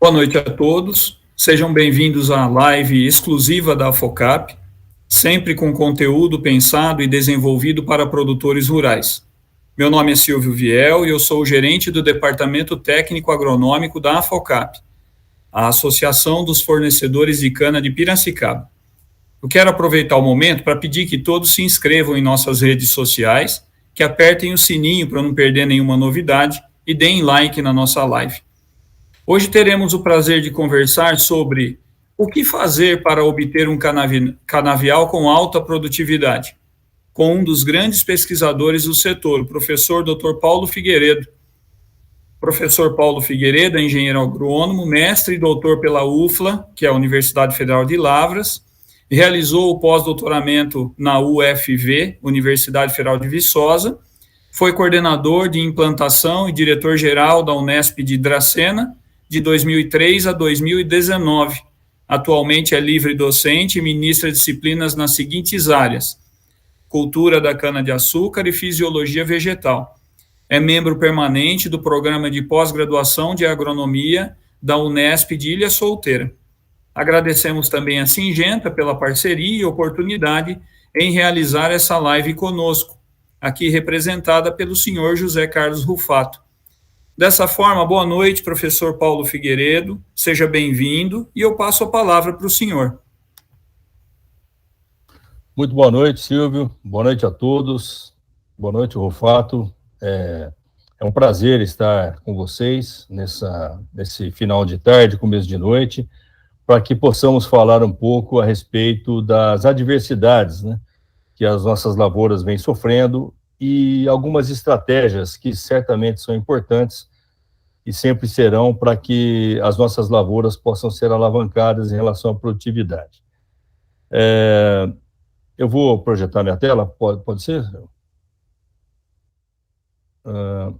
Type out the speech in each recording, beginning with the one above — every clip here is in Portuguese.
Boa noite a todos, sejam bem-vindos à live exclusiva da Afocap, sempre com conteúdo pensado e desenvolvido para produtores rurais. Meu nome é Silvio Viel e eu sou o gerente do Departamento Técnico Agronômico da Afocap, a Associação dos Fornecedores de Cana de Piracicaba. Eu quero aproveitar o momento para pedir que todos se inscrevam em nossas redes sociais, que apertem o sininho para não perder nenhuma novidade e deem like na nossa live. Hoje teremos o prazer de conversar sobre o que fazer para obter um canavial com alta produtividade, com um dos grandes pesquisadores do setor, o professor Dr. Paulo Figueiredo. Professor Paulo Figueiredo é engenheiro agrônomo, mestre e doutor pela UFLA, que é a Universidade Federal de Lavras, realizou o pós-doutoramento na UFV, Universidade Federal de Viçosa, foi coordenador de implantação e diretor-geral da Unesp de Dracena, de 2003 a 2019. Atualmente é livre docente e ministra disciplinas nas seguintes áreas: cultura da cana-de-açúcar e fisiologia vegetal. É membro permanente do programa de pós-graduação de agronomia da Unesp de Ilha Solteira. Agradecemos também a Singenta pela parceria e oportunidade em realizar essa live conosco, aqui representada pelo senhor José Carlos Rufato. Dessa forma, boa noite, professor Paulo Figueiredo, seja bem-vindo e eu passo a palavra para o senhor. Muito boa noite, Silvio, boa noite a todos, boa noite, Rufato. É um prazer estar com vocês nesse final de tarde, começo de noite, para que possamos falar um pouco a respeito das adversidades, né, que as nossas lavouras vêm sofrendo e algumas estratégias que certamente são importantes e sempre serão para que as nossas lavouras possam ser alavancadas em relação à produtividade. Eu vou projetar minha tela, pode ser? Por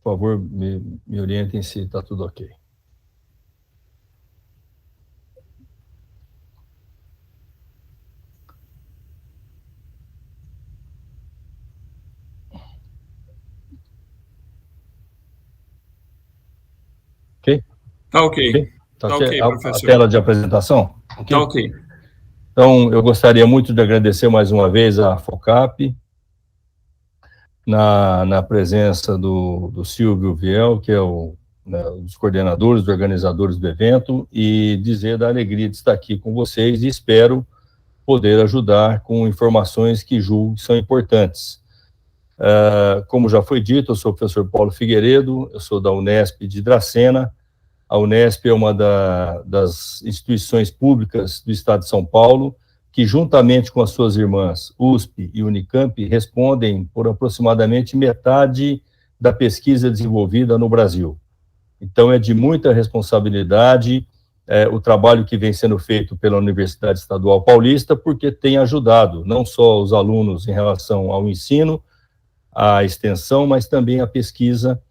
favor, me orientem se está tudo ok. Ok? Tá ok. Tá ok, a tela de apresentação? Okay? Tá ok. Então, eu gostaria muito de agradecer mais uma vez à Afocap, na presença do Silvio Viel, que é um dos coordenadores, dos organizadores do evento, e dizer da alegria de estar aqui com vocês e espero poder ajudar com informações que julgo que são importantes. Como já foi dito, eu sou o professor Paulo Figueiredo, eu sou da Unesp de Dracena. A Unesp é uma das instituições públicas do estado de São Paulo, que juntamente com as suas irmãs USP e Unicamp respondem por aproximadamente metade da pesquisa desenvolvida no Brasil. Então é de muita responsabilidade o trabalho que vem sendo feito pela Universidade Estadual Paulista, porque tem ajudado não só os alunos em relação ao ensino, à extensão, mas também à pesquisa.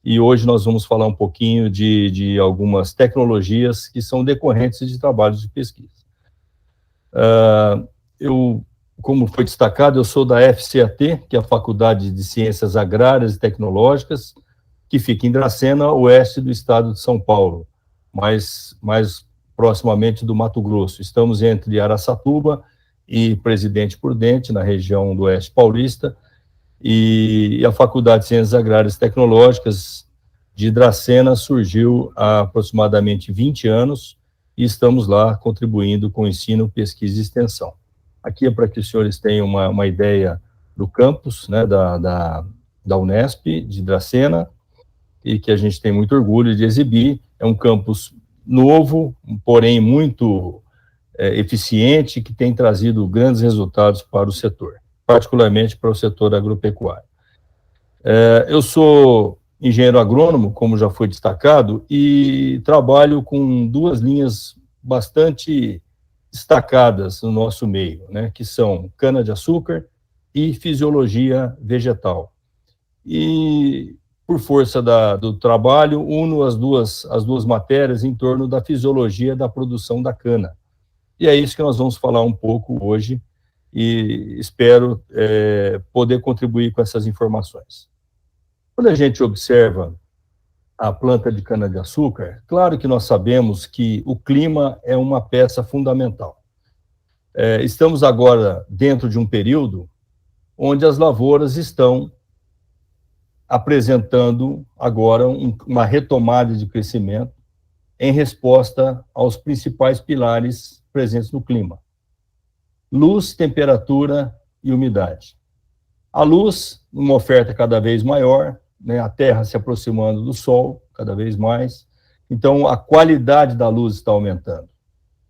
E hoje nós vamos falar um pouquinho de algumas tecnologias que são decorrentes de trabalhos de pesquisa. Como foi destacado, eu sou da FCAT, que é a Faculdade de Ciências Agrárias e Tecnológicas, que fica em Dracena, oeste do estado de São Paulo, mais proximamente do Mato Grosso. Estamos entre Araçatuba e Presidente Prudente, na região do oeste paulista, e a Faculdade de Ciências Agrárias e Tecnológicas de Dracena surgiu há aproximadamente 20 anos e estamos lá contribuindo com ensino, pesquisa e extensão. Aqui é para que os senhores tenham uma ideia do campus, né, da Unesp de Dracena, e que a gente tem muito orgulho de exibir. É um campus novo, porém muito eficiente, que tem trazido grandes resultados para o setor, particularmente para o setor agropecuário. Eu sou engenheiro agrônomo, como já foi destacado, e trabalho com duas linhas bastante destacadas no nosso meio, né, que são cana-de-açúcar e fisiologia vegetal. E, por força do trabalho, uno as duas matérias em torno da fisiologia da produção da cana. E é isso que nós vamos falar um pouco hoje, e espero poder contribuir com essas informações. Quando a gente observa a planta de cana-de-açúcar, claro que nós sabemos que o clima é uma peça fundamental. Estamos agora dentro de um período onde as lavouras estão apresentando agora uma retomada de crescimento em resposta aos principais pilares presentes no clima: luz, temperatura e umidade. A luz, uma oferta cada vez maior, né, a Terra se aproximando do Sol cada vez mais, então a qualidade da luz está aumentando.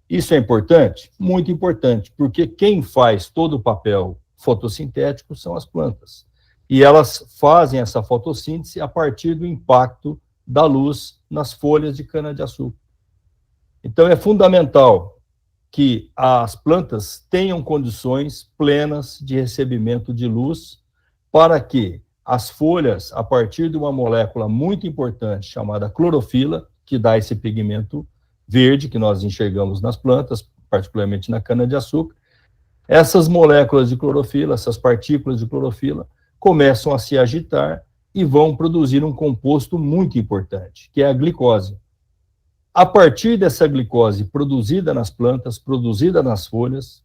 Isso é importante? Muito importante, porque quem faz todo o papel fotossintético são as plantas. E elas fazem essa fotossíntese a partir do impacto da luz nas folhas de cana-de-açúcar. Então é fundamental que as plantas tenham condições plenas de recebimento de luz para que as folhas, a partir de uma molécula muito importante chamada clorofila, que dá esse pigmento verde que nós enxergamos nas plantas, particularmente na cana-de-açúcar, essas moléculas de clorofila, essas partículas de clorofila, começam a se agitar e vão produzir um composto muito importante, que é a glicose. A partir dessa glicose produzida nas plantas, produzida nas folhas,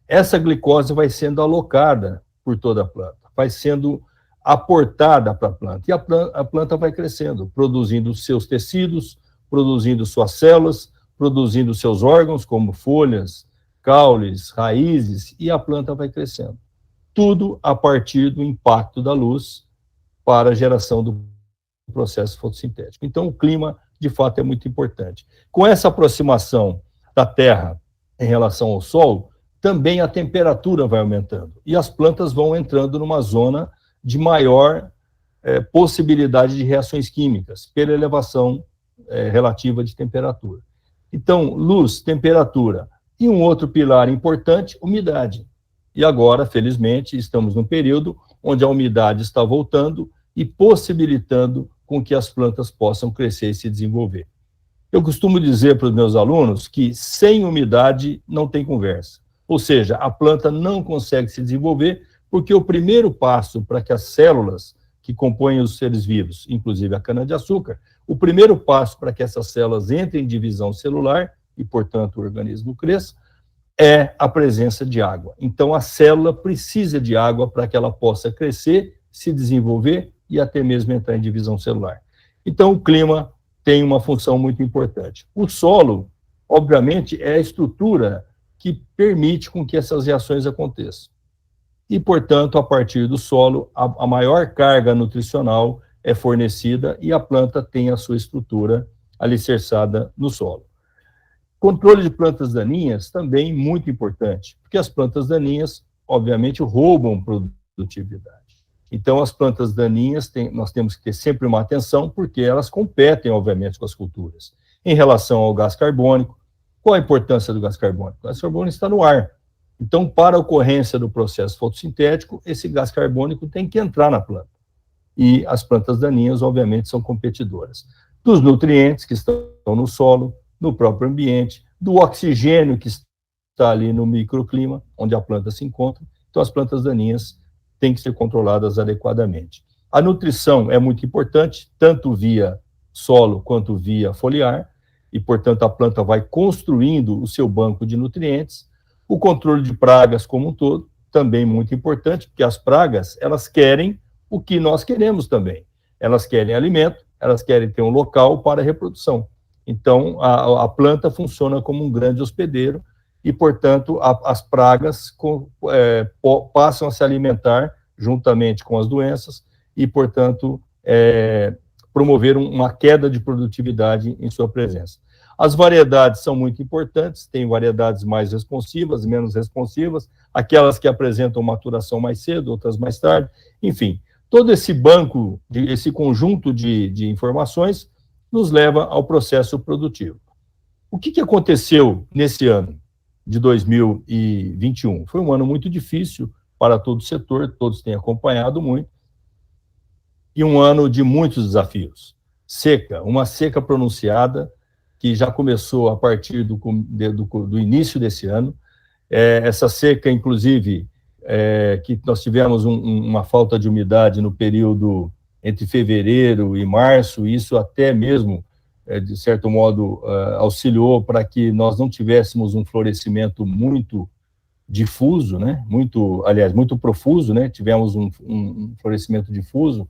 essa glicose vai sendo alocada por toda a planta, vai sendo aportada para a planta, e a planta vai crescendo, produzindo seus tecidos, produzindo suas células, produzindo seus órgãos, como folhas, caules, raízes, e a planta vai crescendo. Tudo a partir do impacto da luz para a geração do processo fotossintético. Então, o clima, de fato, é muito importante. Com essa aproximação da Terra em relação ao Sol, também a temperatura vai aumentando, e as plantas vão entrando numa zona de maior possibilidade de reações químicas, pela elevação relativa de temperatura. Então, luz, temperatura, e um outro pilar importante, umidade. E agora, felizmente, estamos num período onde a umidade está voltando e possibilitando com que as plantas possam crescer e se desenvolver. Eu costumo dizer para os meus alunos que sem umidade não tem conversa. Ou seja, a planta não consegue se desenvolver porque o primeiro passo para que as células que compõem os seres vivos, inclusive a cana-de-açúcar, o primeiro passo para que essas células entrem em divisão celular e, portanto, o organismo cresça, é a presença de água. Então, a célula precisa de água para que ela possa crescer, se desenvolver e até mesmo entrar em divisão celular. Então, o clima tem uma função muito importante. O solo, obviamente, é a estrutura que permite com que essas reações aconteçam. E, portanto, a partir do solo, a maior carga nutricional é fornecida e a planta tem a sua estrutura alicerçada no solo. Controle de plantas daninhas também muito importante, porque as plantas daninhas, obviamente, roubam produtividade. Então, as plantas daninhas, nós temos que ter sempre uma atenção, porque elas competem, obviamente, com as culturas. Em relação ao gás carbônico, qual a importância do gás carbônico? O gás carbônico está no ar. Então, para a ocorrência do processo fotossintético, esse gás carbônico tem que entrar na planta. E as plantas daninhas, obviamente, são competidoras dos nutrientes que estão no solo, no próprio ambiente, do oxigênio que está ali no microclima, onde a planta se encontra. Então, as plantas daninhas têm que ser controladas adequadamente. A nutrição é muito importante, tanto via solo quanto via foliar, e, portanto, a planta vai construindo o seu banco de nutrientes. O controle de pragas como um todo, também muito importante, porque as pragas, elas querem o que nós queremos também. Elas querem alimento, elas querem ter um local para reprodução. Então, a planta funciona como um grande hospedeiro e, portanto, as pragas passam a se alimentar juntamente com as doenças e, portanto, promover uma queda de produtividade em sua presença. As variedades são muito importantes, tem variedades mais responsivas, menos responsivas, aquelas que apresentam maturação mais cedo, outras mais tarde, enfim. Todo esse banco, esse conjunto de informações nos leva ao processo produtivo. O que aconteceu nesse ano de 2021? Foi um ano muito difícil para todo o setor, todos têm acompanhado muito, e um ano de muitos desafios. Seca, uma seca pronunciada, que já começou a partir do início desse ano. Essa seca, inclusive, que nós tivemos uma falta de umidade no período entre fevereiro e março, isso até mesmo, de certo modo, auxiliou para que nós não tivéssemos um florescimento muito difuso, né? Muito profuso, né? Tivemos um florescimento difuso,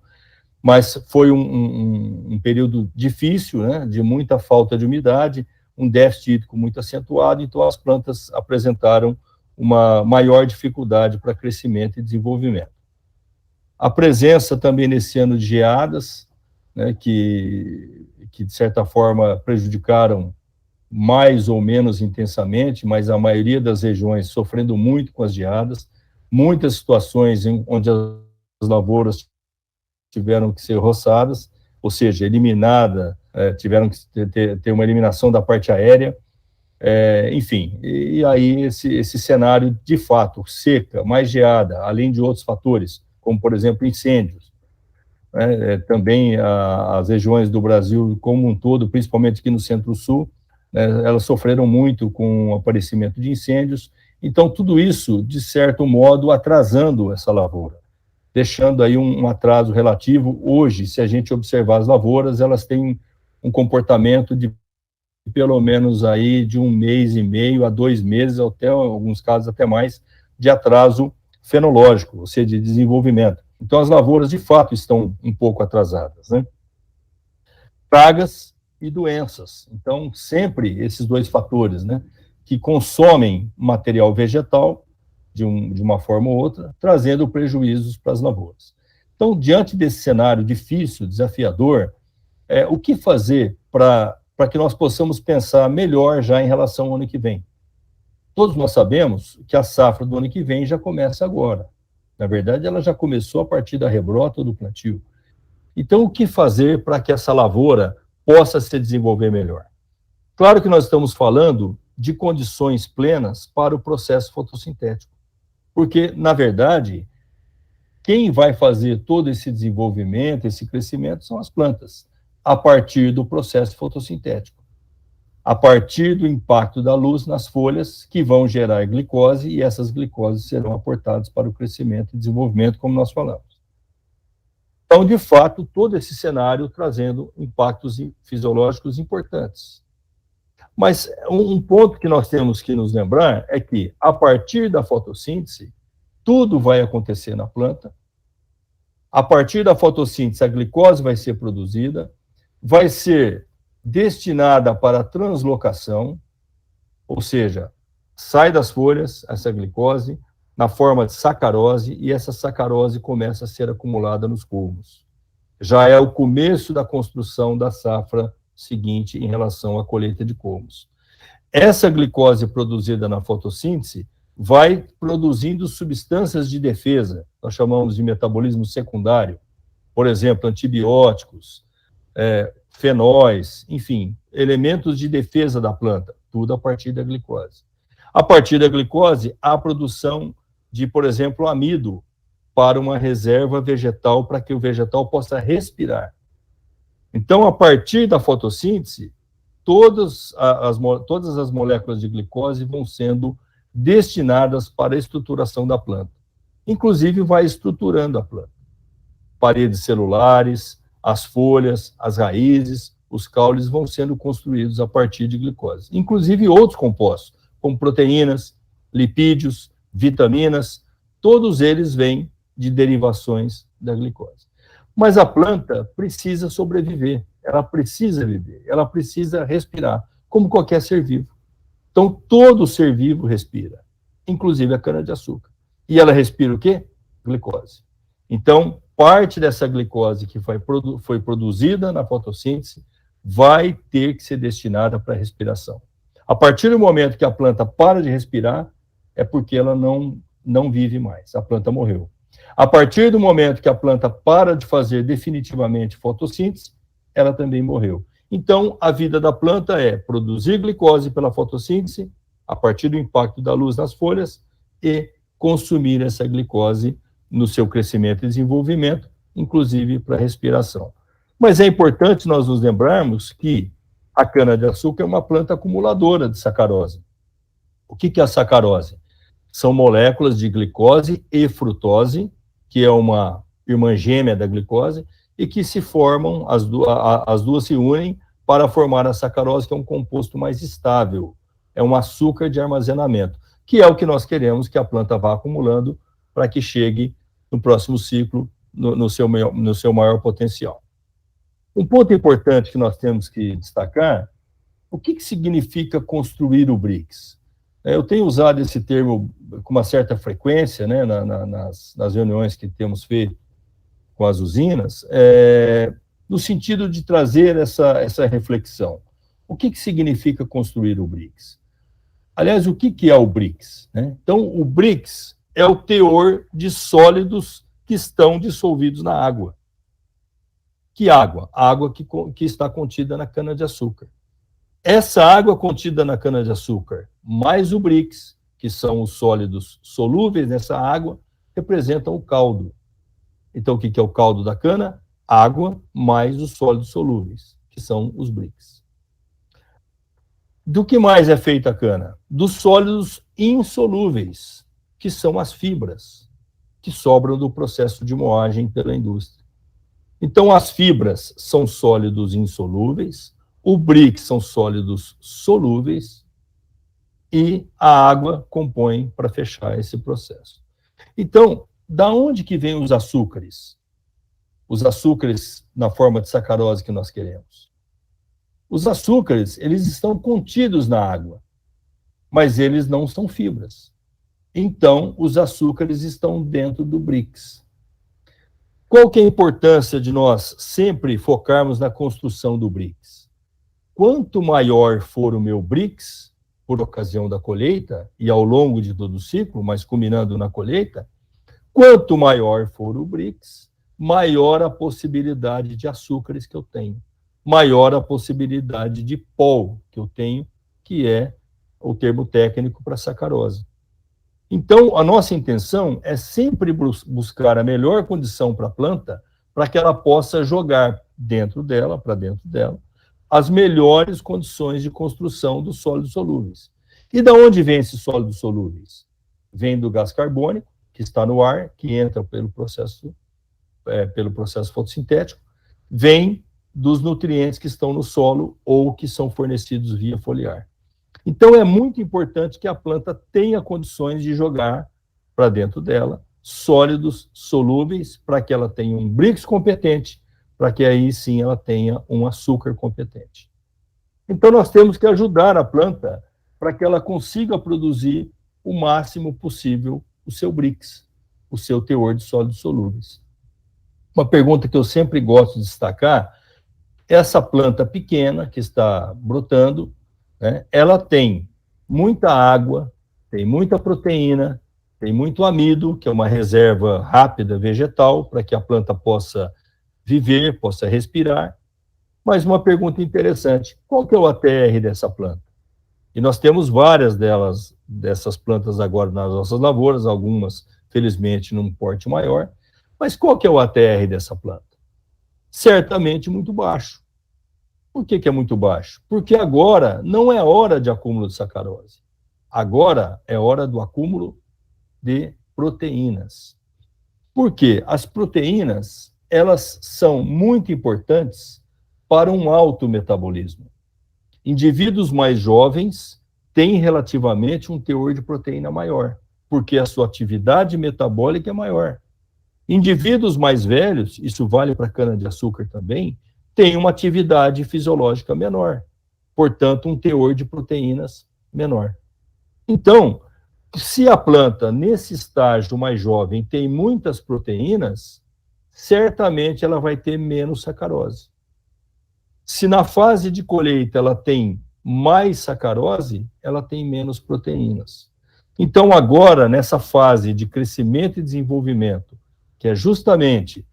mas foi um período difícil, né? De muita falta de umidade, um déficit hídrico muito acentuado, então as plantas apresentaram uma maior dificuldade para crescimento e desenvolvimento. A presença também nesse ano de geadas, né, que de certa forma prejudicaram mais ou menos intensamente, mas a maioria das regiões sofrendo muito com as geadas, muitas situações onde as lavouras tiveram que ser roçadas, ou seja, tiveram que ter uma eliminação da parte aérea, enfim, e aí esse cenário, de fato, seca, mais geada, além de outros fatores, como, por exemplo, incêndios, né, também as regiões do Brasil como um todo, principalmente aqui no Centro-Sul, né, elas sofreram muito com o aparecimento de incêndios, então tudo isso, de certo modo, atrasando essa lavoura, deixando aí um atraso relativo. Hoje, se a gente observar as lavouras, elas têm um comportamento de pelo menos aí de 1 mês e meio a 2 meses, até em alguns casos até mais, de atraso fenológico, ou seja, de desenvolvimento. Então, as lavouras, de fato, estão um pouco atrasadas, né? Pragas e doenças. Então, sempre esses dois fatores, né, que consomem material vegetal de uma forma ou outra, trazendo prejuízos para as lavouras. Então, diante desse cenário difícil, desafiador, o que fazer para que nós possamos pensar melhor já em relação ao ano que vem? Todos nós sabemos que a safra do ano que vem já começa agora. Na verdade, ela já começou a partir da rebrota ou do plantio. Então, o que fazer para que essa lavoura possa se desenvolver melhor? Claro que nós estamos falando de condições plenas para o processo fotossintético, porque, na verdade, quem vai fazer todo esse desenvolvimento, esse crescimento, são as plantas, a partir do processo fotossintético, a partir do impacto da luz nas folhas, que vão gerar glicose, e essas glicoses serão aportadas para o crescimento e desenvolvimento, como nós falamos. Então, de fato, todo esse cenário trazendo impactos fisiológicos importantes. Mas um ponto que nós temos que nos lembrar é que, a partir da fotossíntese, tudo vai acontecer na planta. A partir da fotossíntese, a glicose vai ser produzida, vai ser destinada para translocação, ou seja, sai das folhas essa glicose na forma de sacarose, e essa sacarose começa a ser acumulada nos culmos. Já é o começo da construção da safra seguinte em relação à colheita de colmos. Essa glicose produzida na fotossíntese vai produzindo substâncias de defesa, nós chamamos de metabolismo secundário, por exemplo, antibióticos, fenóis, enfim, elementos de defesa da planta, tudo a partir da glicose. A partir da glicose, há a produção de, por exemplo, amido para uma reserva vegetal, para que o vegetal possa respirar. Então, a partir da fotossíntese, todas as moléculas de glicose vão sendo destinadas para a estruturação da planta. Inclusive, vai estruturando a planta. Paredes celulares, as folhas, as raízes, os caules vão sendo construídos a partir de glicose. Inclusive outros compostos, como proteínas, lipídios, vitaminas, todos eles vêm de derivações da glicose. Mas a planta precisa sobreviver, ela precisa viver, ela precisa respirar, como qualquer ser vivo. Então, todo ser vivo respira, inclusive a cana-de-açúcar. E ela respira o quê? Glicose. Então, parte dessa glicose que foi produzida na fotossíntese vai ter que ser destinada para a respiração. A partir do momento que a planta para de respirar, é porque ela não vive mais, a planta morreu. A partir do momento que a planta para de fazer definitivamente fotossíntese, ela também morreu. Então, a vida da planta é produzir glicose pela fotossíntese, a partir do impacto da luz nas folhas, e consumir essa glicose no seu crescimento e desenvolvimento, inclusive para a respiração. Mas é importante nós nos lembrarmos que a cana-de-açúcar é uma planta acumuladora de sacarose. O que é a sacarose? São moléculas de glicose e frutose, que é uma irmã gêmea da glicose, e que se formam, as duas se unem para formar a sacarose, que é um composto mais estável, é um açúcar de armazenamento, que é o que nós queremos que a planta vá acumulando para que chegue no próximo ciclo no seu maior potencial. Um ponto importante que nós temos que destacar, o que significa construir o BRICS? Eu tenho usado esse termo com uma certa frequência, né, nas reuniões que temos feito com as usinas, no sentido de trazer essa reflexão. O que significa construir o BRICS? Aliás, o que é o BRICS? Né? Então, o BRICS é o teor de sólidos que estão dissolvidos na água. Que água? A água que está contida na cana-de-açúcar. Essa água contida na cana-de-açúcar, mais o BRICS, que são os sólidos solúveis nessa água, representam o caldo. Então, o que é o caldo da cana? Água mais os sólidos solúveis, que são os BRICS. Do que mais é feita a cana? Dos sólidos insolúveis, que são as fibras, que sobram do processo de moagem pela indústria. Então, as fibras são sólidos insolúveis, o BRICS são sólidos solúveis e a água compõe para fechar esse processo. Então, da onde que vêm os açúcares? Os açúcares na forma de sacarose que nós queremos. Os açúcares, eles estão contidos na água, mas eles não são fibras. Então, os açúcares estão dentro do BRICS. Qual que é a importância de nós sempre focarmos na construção do BRICS? Quanto maior for o meu BRICS, por ocasião da colheita, e ao longo de todo o ciclo, mas culminando na colheita, quanto maior for o BRICS, maior a possibilidade de açúcares que eu tenho, maior a possibilidade de POL que eu tenho, que é o termo técnico para sacarose. Então, a nossa intenção é sempre buscar a melhor condição para a planta, para que ela possa jogar para dentro dela, as melhores condições de construção dos sólidos solúveis. E de onde vem esses sólidos solúveis? Vem do gás carbônico, que está no ar, que entra pelo processo fotossintético, vem dos nutrientes que estão no solo ou que são fornecidos via foliar. Então, é muito importante que a planta tenha condições de jogar para dentro dela sólidos solúveis, para que ela tenha um BRICS competente, para que aí sim ela tenha um açúcar competente. Então, nós temos que ajudar a planta para que ela consiga produzir o máximo possível o seu BRICS, o seu teor de sólidos solúveis. Uma pergunta que eu sempre gosto de destacar, essa planta pequena que está brotando, né, ela tem muita água, tem muita proteína, tem muito amido, que é uma reserva rápida vegetal, para que a planta possa viver, possa respirar. Mas uma pergunta interessante, qual que é o ATR dessa planta? E nós temos várias dessas plantas agora nas nossas lavouras, algumas, felizmente, num porte maior. Mas qual que é o ATR dessa planta? Certamente muito baixo. Por que é muito baixo? Porque agora não é hora de acúmulo de sacarose. Agora é hora do acúmulo de proteínas. Por quê? As proteínas, elas são muito importantes para um alto metabolismo. Indivíduos mais jovens têm relativamente um teor de proteína maior, porque a sua atividade metabólica é maior. Indivíduos mais velhos, isso vale para cana-de-açúcar também, têm uma atividade fisiológica menor, portanto, um teor de proteínas menor. Então, se a planta, nesse estágio mais jovem, tem muitas proteínas, certamente ela vai ter menos sacarose. Se na fase de colheita ela tem mais sacarose, ela tem menos proteínas. Então, agora, nessa fase de crescimento e desenvolvimento, que é justamente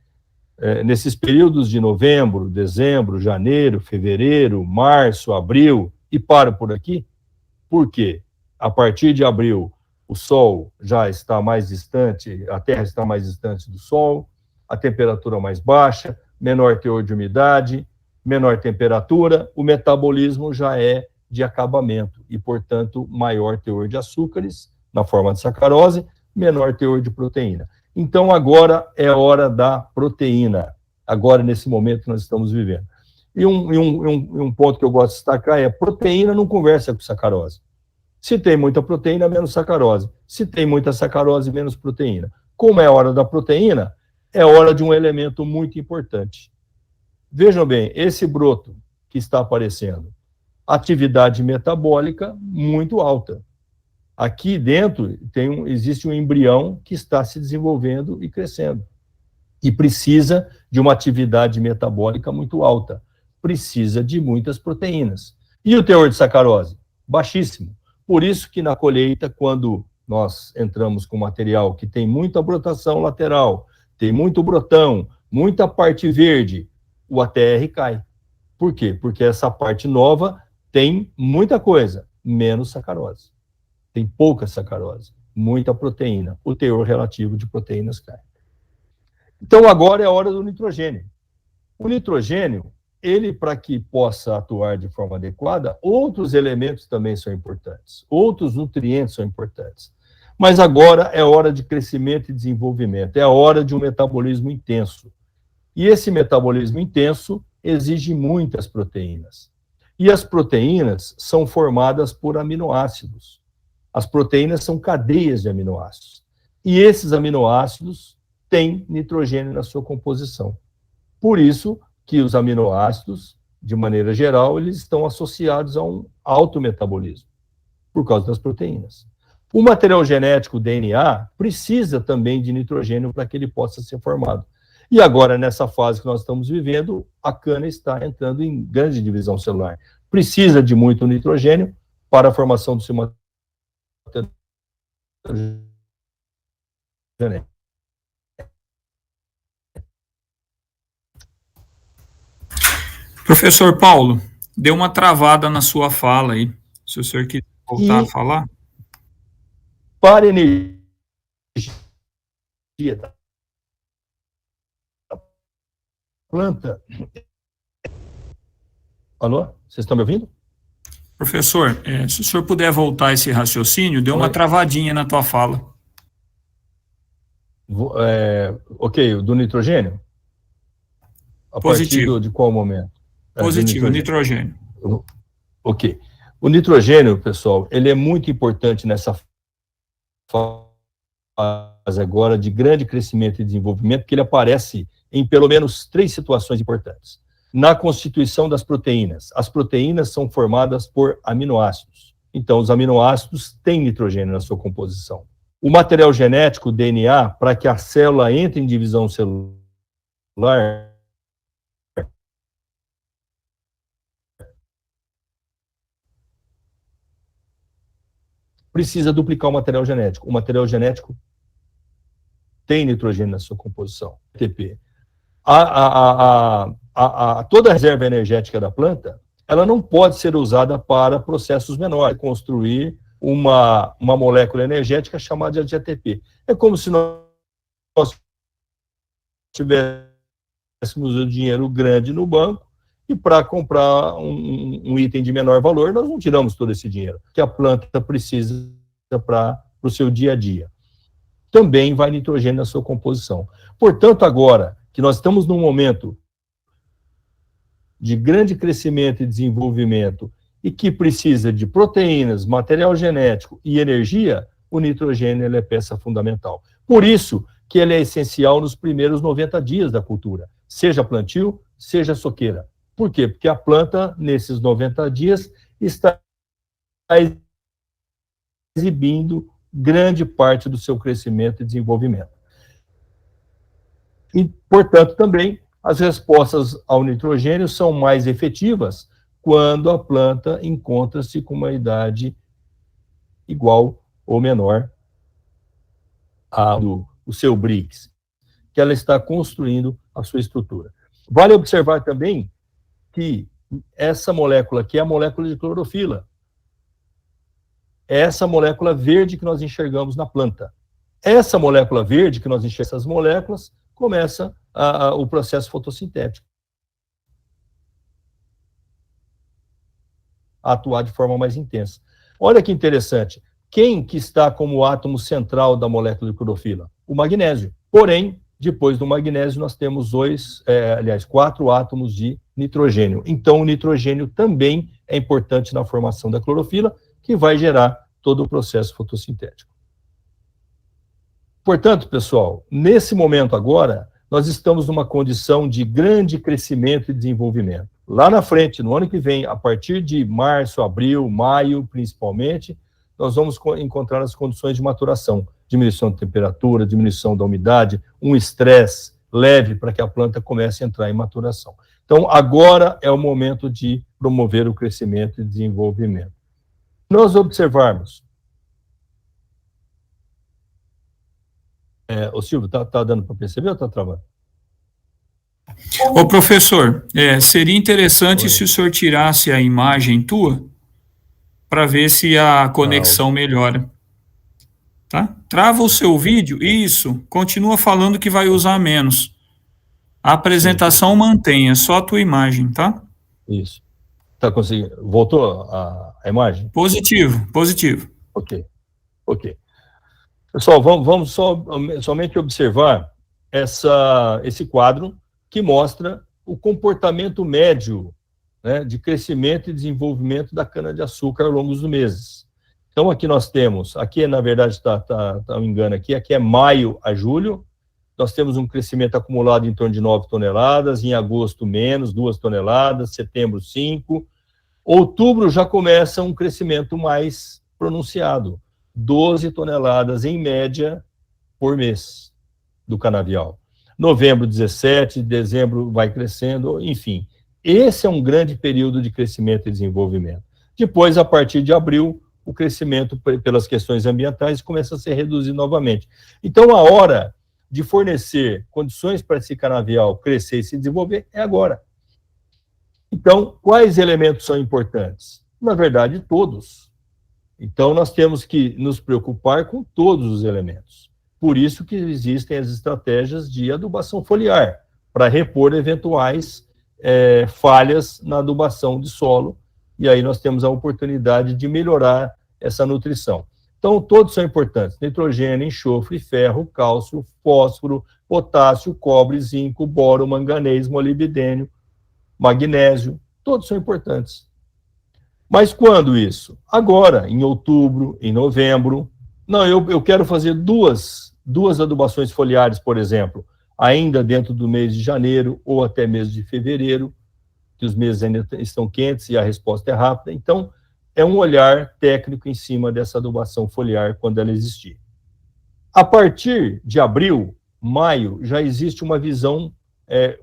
nesses períodos de novembro, dezembro, janeiro, fevereiro, março, abril, e paro por aqui, por quê? A partir de abril, o Sol já está mais distante, a Terra está mais distante do Sol, a temperatura mais baixa, menor teor de umidade, menor temperatura, o metabolismo já é de acabamento e, portanto, maior teor de açúcares na forma de sacarose, menor teor de proteína. Então, agora é hora da proteína. agora nesse momento que nós estamos vivendo. E um ponto que eu gosto de destacar é: proteína não conversa com sacarose. Se tem muita proteína, menos sacarose. Se tem muita sacarose, menos proteína. Como é a hora da proteína, é hora de um elemento muito importante. Vejam bem, esse broto que está aparecendo, atividade metabólica muito alta. Aqui dentro existe um embrião que está se desenvolvendo e crescendo. E precisa de uma atividade metabólica muito alta. Precisa de muitas proteínas. E o teor de sacarose? Baixíssimo. Por isso que na colheita, quando nós entramos com material que tem muita brotação lateral, tem muito brotão, muita parte verde, o ATR cai. Por quê? Porque essa parte nova tem muita coisa, menos sacarose. Tem pouca sacarose, muita proteína. O teor relativo de proteínas cai. Então, agora é a hora do nitrogênio. O nitrogênio, ele, para que possa atuar de forma adequada, outros elementos também são importantes, outros nutrientes são importantes. Mas agora é hora de crescimento e desenvolvimento, é a hora de um metabolismo intenso. E esse metabolismo intenso exige muitas proteínas. E as proteínas são formadas por aminoácidos. As proteínas são cadeias de aminoácidos. E esses aminoácidos têm nitrogênio na sua composição. Por isso que os aminoácidos, de maneira geral, eles estão associados a um alto metabolismo, por causa das proteínas. O material genético, o DNA, precisa também de nitrogênio para que ele possa ser formado. E agora, nessa fase que nós estamos vivendo, a cana está entrando em grande divisão celular. Precisa de muito nitrogênio para a formação do seu material genético. Professor Paulo, deu uma travada na sua fala aí. Se o senhor quiser voltar a falar. Para energia da planta. Alô? Vocês estão me ouvindo? Professor, se o senhor puder voltar esse raciocínio, deu uma travadinha na tua fala. Ok, do nitrogênio? A Positivo. partir de qual momento? Positivo, nitrogênio. Ok. O nitrogênio, pessoal, ele é muito importante nessa fase agora de grande crescimento e desenvolvimento, porque ele aparece em pelo menos 3 situações importantes. Na constituição das proteínas. As proteínas são formadas por aminoácidos. Então, os aminoácidos têm nitrogênio na sua composição. O material genético, o DNA, para que a célula entre em divisão celular, precisa duplicar o material genético. O material genético tem nitrogênio na sua composição, ATP. Toda a reserva energética da planta, ela não pode ser usada para processos menores, construir uma molécula energética chamada de ATP. É como se nós tivéssemos o dinheiro grande no banco e para comprar um item de menor valor, nós não tiramos todo esse dinheiro, que a planta precisa para o seu dia a dia. Também vai nitrogênio na sua composição. Portanto, agora que nós estamos num momento de grande crescimento e desenvolvimento e que precisa de proteínas, material genético e energia, o nitrogênio ele é peça fundamental. Por isso que ele é essencial nos primeiros 90 dias da cultura, seja plantio, seja soqueira. Por quê? Porque a planta, nesses 90 dias, está exibindo grande parte do seu crescimento e desenvolvimento. E, portanto, também as respostas ao nitrogênio são mais efetivas quando a planta encontra-se com uma idade igual ou menor ao seu Brix, que ela está construindo a sua estrutura. Vale observar também que essa molécula aqui é a molécula de clorofila. É essa molécula verde que nós enxergamos na planta. Essa molécula verde que nós enxergamos, essas moléculas, começa o processo fotossintético a atuar de forma mais intensa. Olha que interessante. Quem que está como átomo central da molécula de clorofila? O magnésio. Porém, Depois do magnésio, nós temos quatro átomos de nitrogênio. Então, o nitrogênio também é importante na formação da clorofila, que vai gerar todo o processo fotossintético. Portanto, pessoal, nesse momento agora, nós estamos numa condição de grande crescimento e desenvolvimento. Lá na frente, no ano que vem, a partir de março, abril, maio, principalmente, nós vamos encontrar as condições de maturação, diminuição de temperatura, diminuição da umidade, um estresse leve para que a planta comece a entrar em maturação. Então, agora é o momento de promover o crescimento e desenvolvimento. Nós observarmos. Ô Silvio, tá dando para perceber ou está travando? Ô professor, seria interessante se o senhor tirasse a imagem tua para ver se a conexão melhora. Tá? Trava o seu vídeo, isso, continua falando que vai usar menos. A apresentação mantenha, só a tua imagem, tá? Isso. Tá conseguindo? Voltou a imagem? Positivo. Ok. Pessoal, vamos somente observar esse quadro que mostra o comportamento médio, né, de crescimento e desenvolvimento da cana-de-açúcar ao longo dos meses. Então, aqui nós temos, na verdade, tá um engano aqui é maio a julho, nós temos um crescimento acumulado em torno de 9 toneladas, em agosto menos, 2 toneladas, setembro 5, outubro já começa um crescimento mais pronunciado, 12 toneladas em média por mês do canavial. Novembro 17, dezembro vai crescendo, enfim. Esse é um grande período de crescimento e desenvolvimento. Depois, a partir de abril, o crescimento pelas questões ambientais começa a ser reduzido novamente. Então, a hora de fornecer condições para esse canavial crescer e se desenvolver é agora. Então, quais elementos são importantes? Na verdade, todos. Então, nós temos que nos preocupar com todos os elementos. Por isso que existem as estratégias de adubação foliar, para repor eventuais falhas na adubação de solo, e aí nós temos a oportunidade de melhorar essa nutrição. Então, todos são importantes: nitrogênio, enxofre, ferro, cálcio, fósforo, potássio, cobre, zinco, boro, manganês, molibdênio, magnésio, todos são importantes. Mas quando isso? Agora, em outubro, em novembro. Não, eu quero fazer duas adubações foliares, por exemplo, ainda dentro do mês de janeiro ou até mês de fevereiro, que os meses ainda estão quentes e a resposta é rápida. Então, é um olhar técnico em cima dessa adubação foliar quando ela existir. A partir de abril, maio, já existe uma visão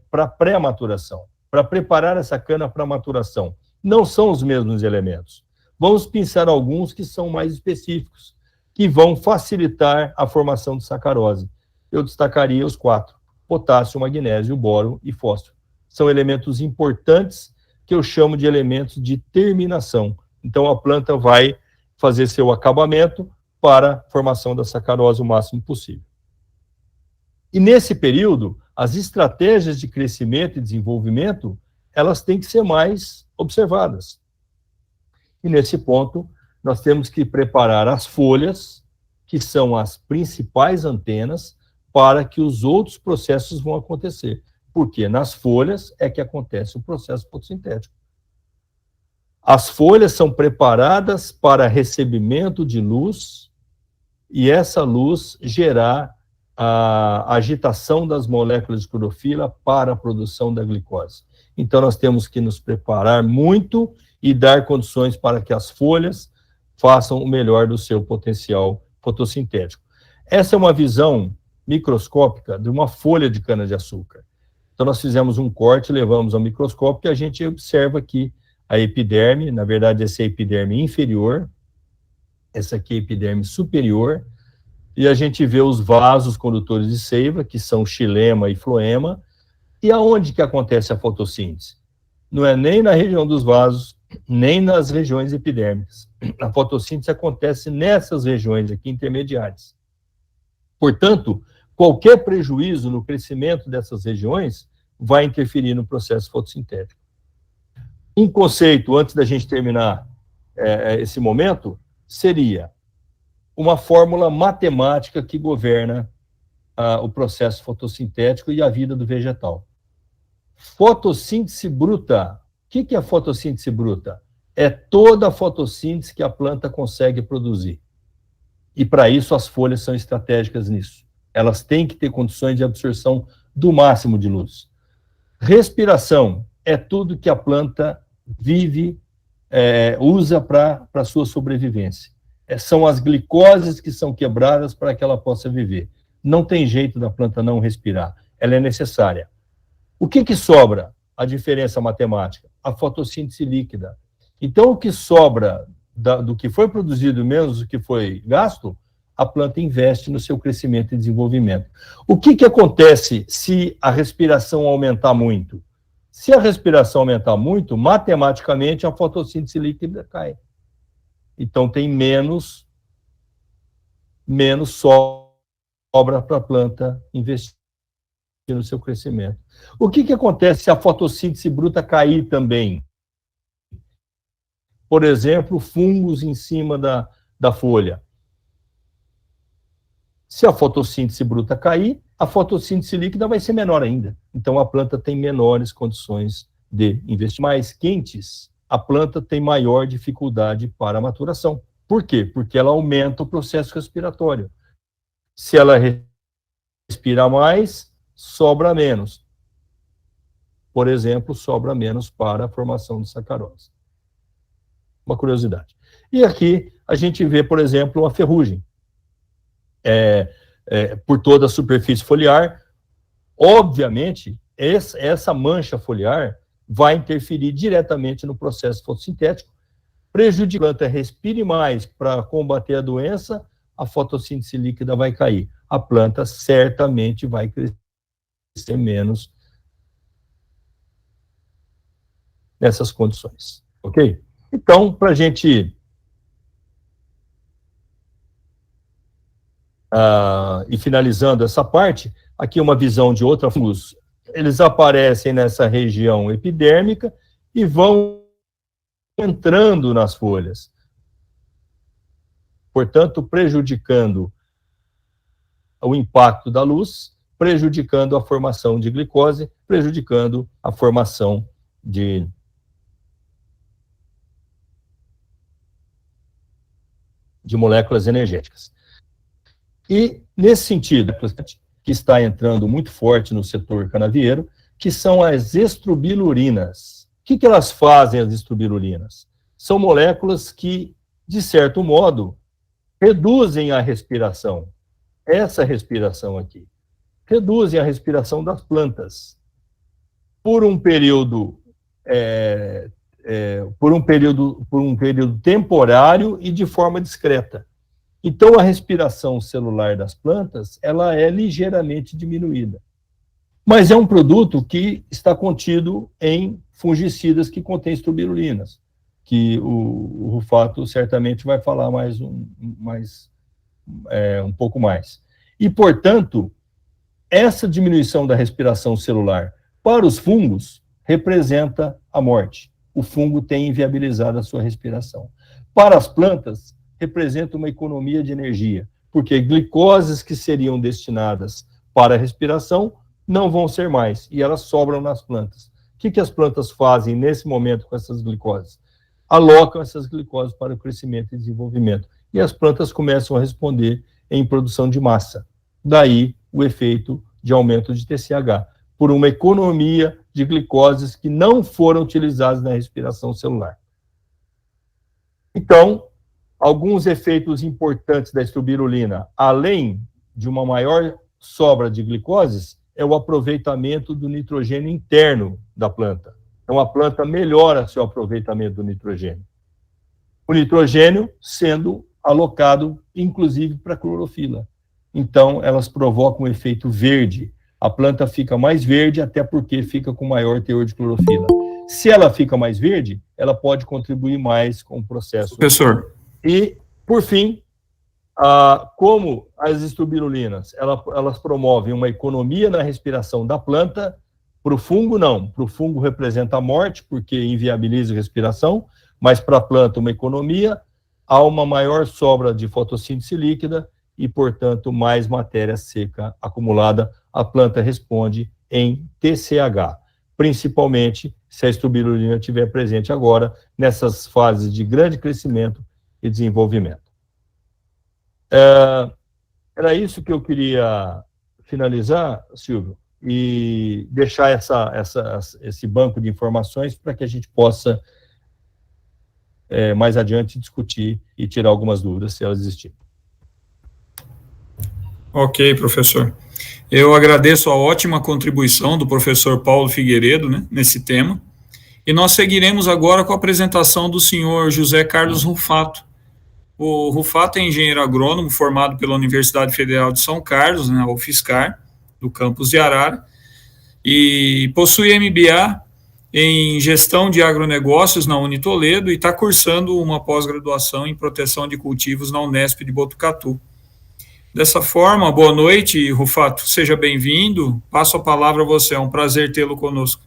para pré-maturação, para preparar essa cana para maturação. Não são os mesmos elementos. Vamos pensar alguns que são mais específicos, que vão facilitar a formação de sacarose. Eu destacaria os 4: potássio, magnésio, boro e fósforo. São elementos importantes que eu chamo de elementos de terminação. Então, a planta vai fazer seu acabamento para a formação da sacarose o máximo possível. E nesse período, as estratégias de crescimento e desenvolvimento, elas têm que ser mais observadas. E nesse ponto, nós temos que preparar as folhas, que são as principais antenas, para que os outros processos vão acontecer. Porque nas folhas é que acontece o processo fotossintético. As folhas são preparadas para recebimento de luz e essa luz gerar a agitação das moléculas de clorofila para a produção da glicose. Então, nós temos que nos preparar muito e dar condições para que as folhas façam o melhor do seu potencial fotossintético. Essa é uma visão microscópica de uma folha de cana-de-açúcar. Então, nós fizemos um corte, levamos ao microscópio e a gente observa aqui a epiderme. Na verdade, essa é a epiderme inferior, essa aqui é a epiderme superior, e a gente vê os vasos condutores de seiva, que são xilema e floema. E aonde que acontece a fotossíntese? Não é nem na região dos vasos, nem nas regiões epidérmicas. A fotossíntese acontece nessas regiões aqui intermediárias. Portanto, qualquer prejuízo no crescimento dessas regiões vai interferir no processo fotossintético. Um conceito, antes da gente terminar esse momento, seria uma fórmula matemática que governa o processo fotossintético e a vida do vegetal. Fotossíntese bruta. O que é fotossíntese bruta? É toda a fotossíntese que a planta consegue produzir. E para isso as folhas são estratégicas nisso. Elas têm que ter condições de absorção do máximo de luz. Respiração é tudo que a planta vive, usa para a sua sobrevivência. São as glicoses que são quebradas para que ela possa viver. Não tem jeito da planta não respirar. Ela é necessária. O que sobra? A diferença matemática. A fotossíntese líquida. Então, o que sobra do que foi produzido menos do que foi gasto, a planta investe no seu crescimento e desenvolvimento. O que acontece se a respiração aumentar muito? Se a respiração aumentar muito, matematicamente a fotossíntese líquida cai. Então tem menos sobra para a planta investir no seu crescimento. O que acontece se a fotossíntese bruta cair também? Por exemplo, fungos em cima da folha. Se a fotossíntese bruta cair, a fotossíntese líquida vai ser menor ainda. Então, a planta tem menores condições de investir. Mais quentes, a planta tem maior dificuldade para a maturação. Por quê? Porque ela aumenta o processo respiratório. Se ela respira mais, sobra menos. Por exemplo, sobra menos para a formação de sacarose. Uma curiosidade. E aqui a gente vê, por exemplo, a ferrugem. Por toda a superfície foliar. Obviamente, essa mancha foliar vai interferir diretamente no processo fotossintético, prejudicando a planta respire mais para combater a doença, a fotossíntese líquida vai cair. A planta certamente vai crescer menos nessas condições. Ok? Então, para a gente e finalizando essa parte, aqui uma visão de outra fungos. Eles aparecem nessa região epidérmica e vão entrando nas folhas, portanto, prejudicando o impacto da luz, prejudicando a formação de glicose, prejudicando a formação de moléculas energéticas. E, nesse sentido, que está entrando muito forte no setor canavieiro, que são as estrobilurinas. O que elas fazem, as estrobilurinas? São moléculas que, de certo modo, reduzem a respiração. Essa respiração aqui. Reduzem a respiração das plantas. Por um período temporário e de forma discreta. Então, a respiração celular das plantas, ela é ligeiramente diminuída. Mas é um produto que está contido em fungicidas que contêm estrobilulinas, que o Rufato certamente vai falar um pouco mais. E, portanto, essa diminuição da respiração celular para os fungos representa a morte. O fungo tem inviabilizado a sua respiração. Para as plantas, representa uma economia de energia, porque glicoses que seriam destinadas para a respiração não vão ser mais, e elas sobram nas plantas. O que as plantas fazem nesse momento com essas glicoses? Alocam essas glicoses para o crescimento e desenvolvimento, e as plantas começam a responder em produção de massa. Daí o efeito de aumento de TSH, por uma economia de glicoses que não foram utilizadas na respiração celular. Então, alguns efeitos importantes da estrobilurina, além de uma maior sobra de glicoses, é o aproveitamento do nitrogênio interno da planta. Então, a planta melhora seu aproveitamento do nitrogênio. O nitrogênio sendo alocado, inclusive, para a clorofila. Então, elas provocam um efeito verde. A planta fica mais verde, até porque fica com maior teor de clorofila. Se ela fica mais verde, ela pode contribuir mais com o processo. Professor. E, por fim, como as estrobilulinas, elas promovem uma economia na respiração da planta, para o fungo não. Para o fungo representa a morte, porque inviabiliza a respiração, mas para a planta uma economia, há uma maior sobra de fotossíntese líquida e, portanto, mais matéria seca acumulada. A planta responde em TCH, principalmente se a estubilina estiver presente agora nessas fases de grande crescimento e desenvolvimento. Era isso que eu queria finalizar, Silvio, e deixar esse banco de informações para que a gente possa, mais adiante, discutir e tirar algumas dúvidas, se elas existirem. Ok, professor. Eu agradeço a ótima contribuição do professor Paulo Figueiredo, né, nesse tema, e nós seguiremos agora com a apresentação do senhor José Carlos Rufato. O Rufato é engenheiro agrônomo formado pela Universidade Federal de São Carlos, né, UFSCar, do campus de Arara, e possui MBA em gestão de agronegócios na Unitoledo e está cursando uma pós-graduação em proteção de cultivos na Unesp de Botucatu. Dessa forma, boa noite, Rufato, seja bem-vindo, passo a palavra a você, é um prazer tê-lo conosco.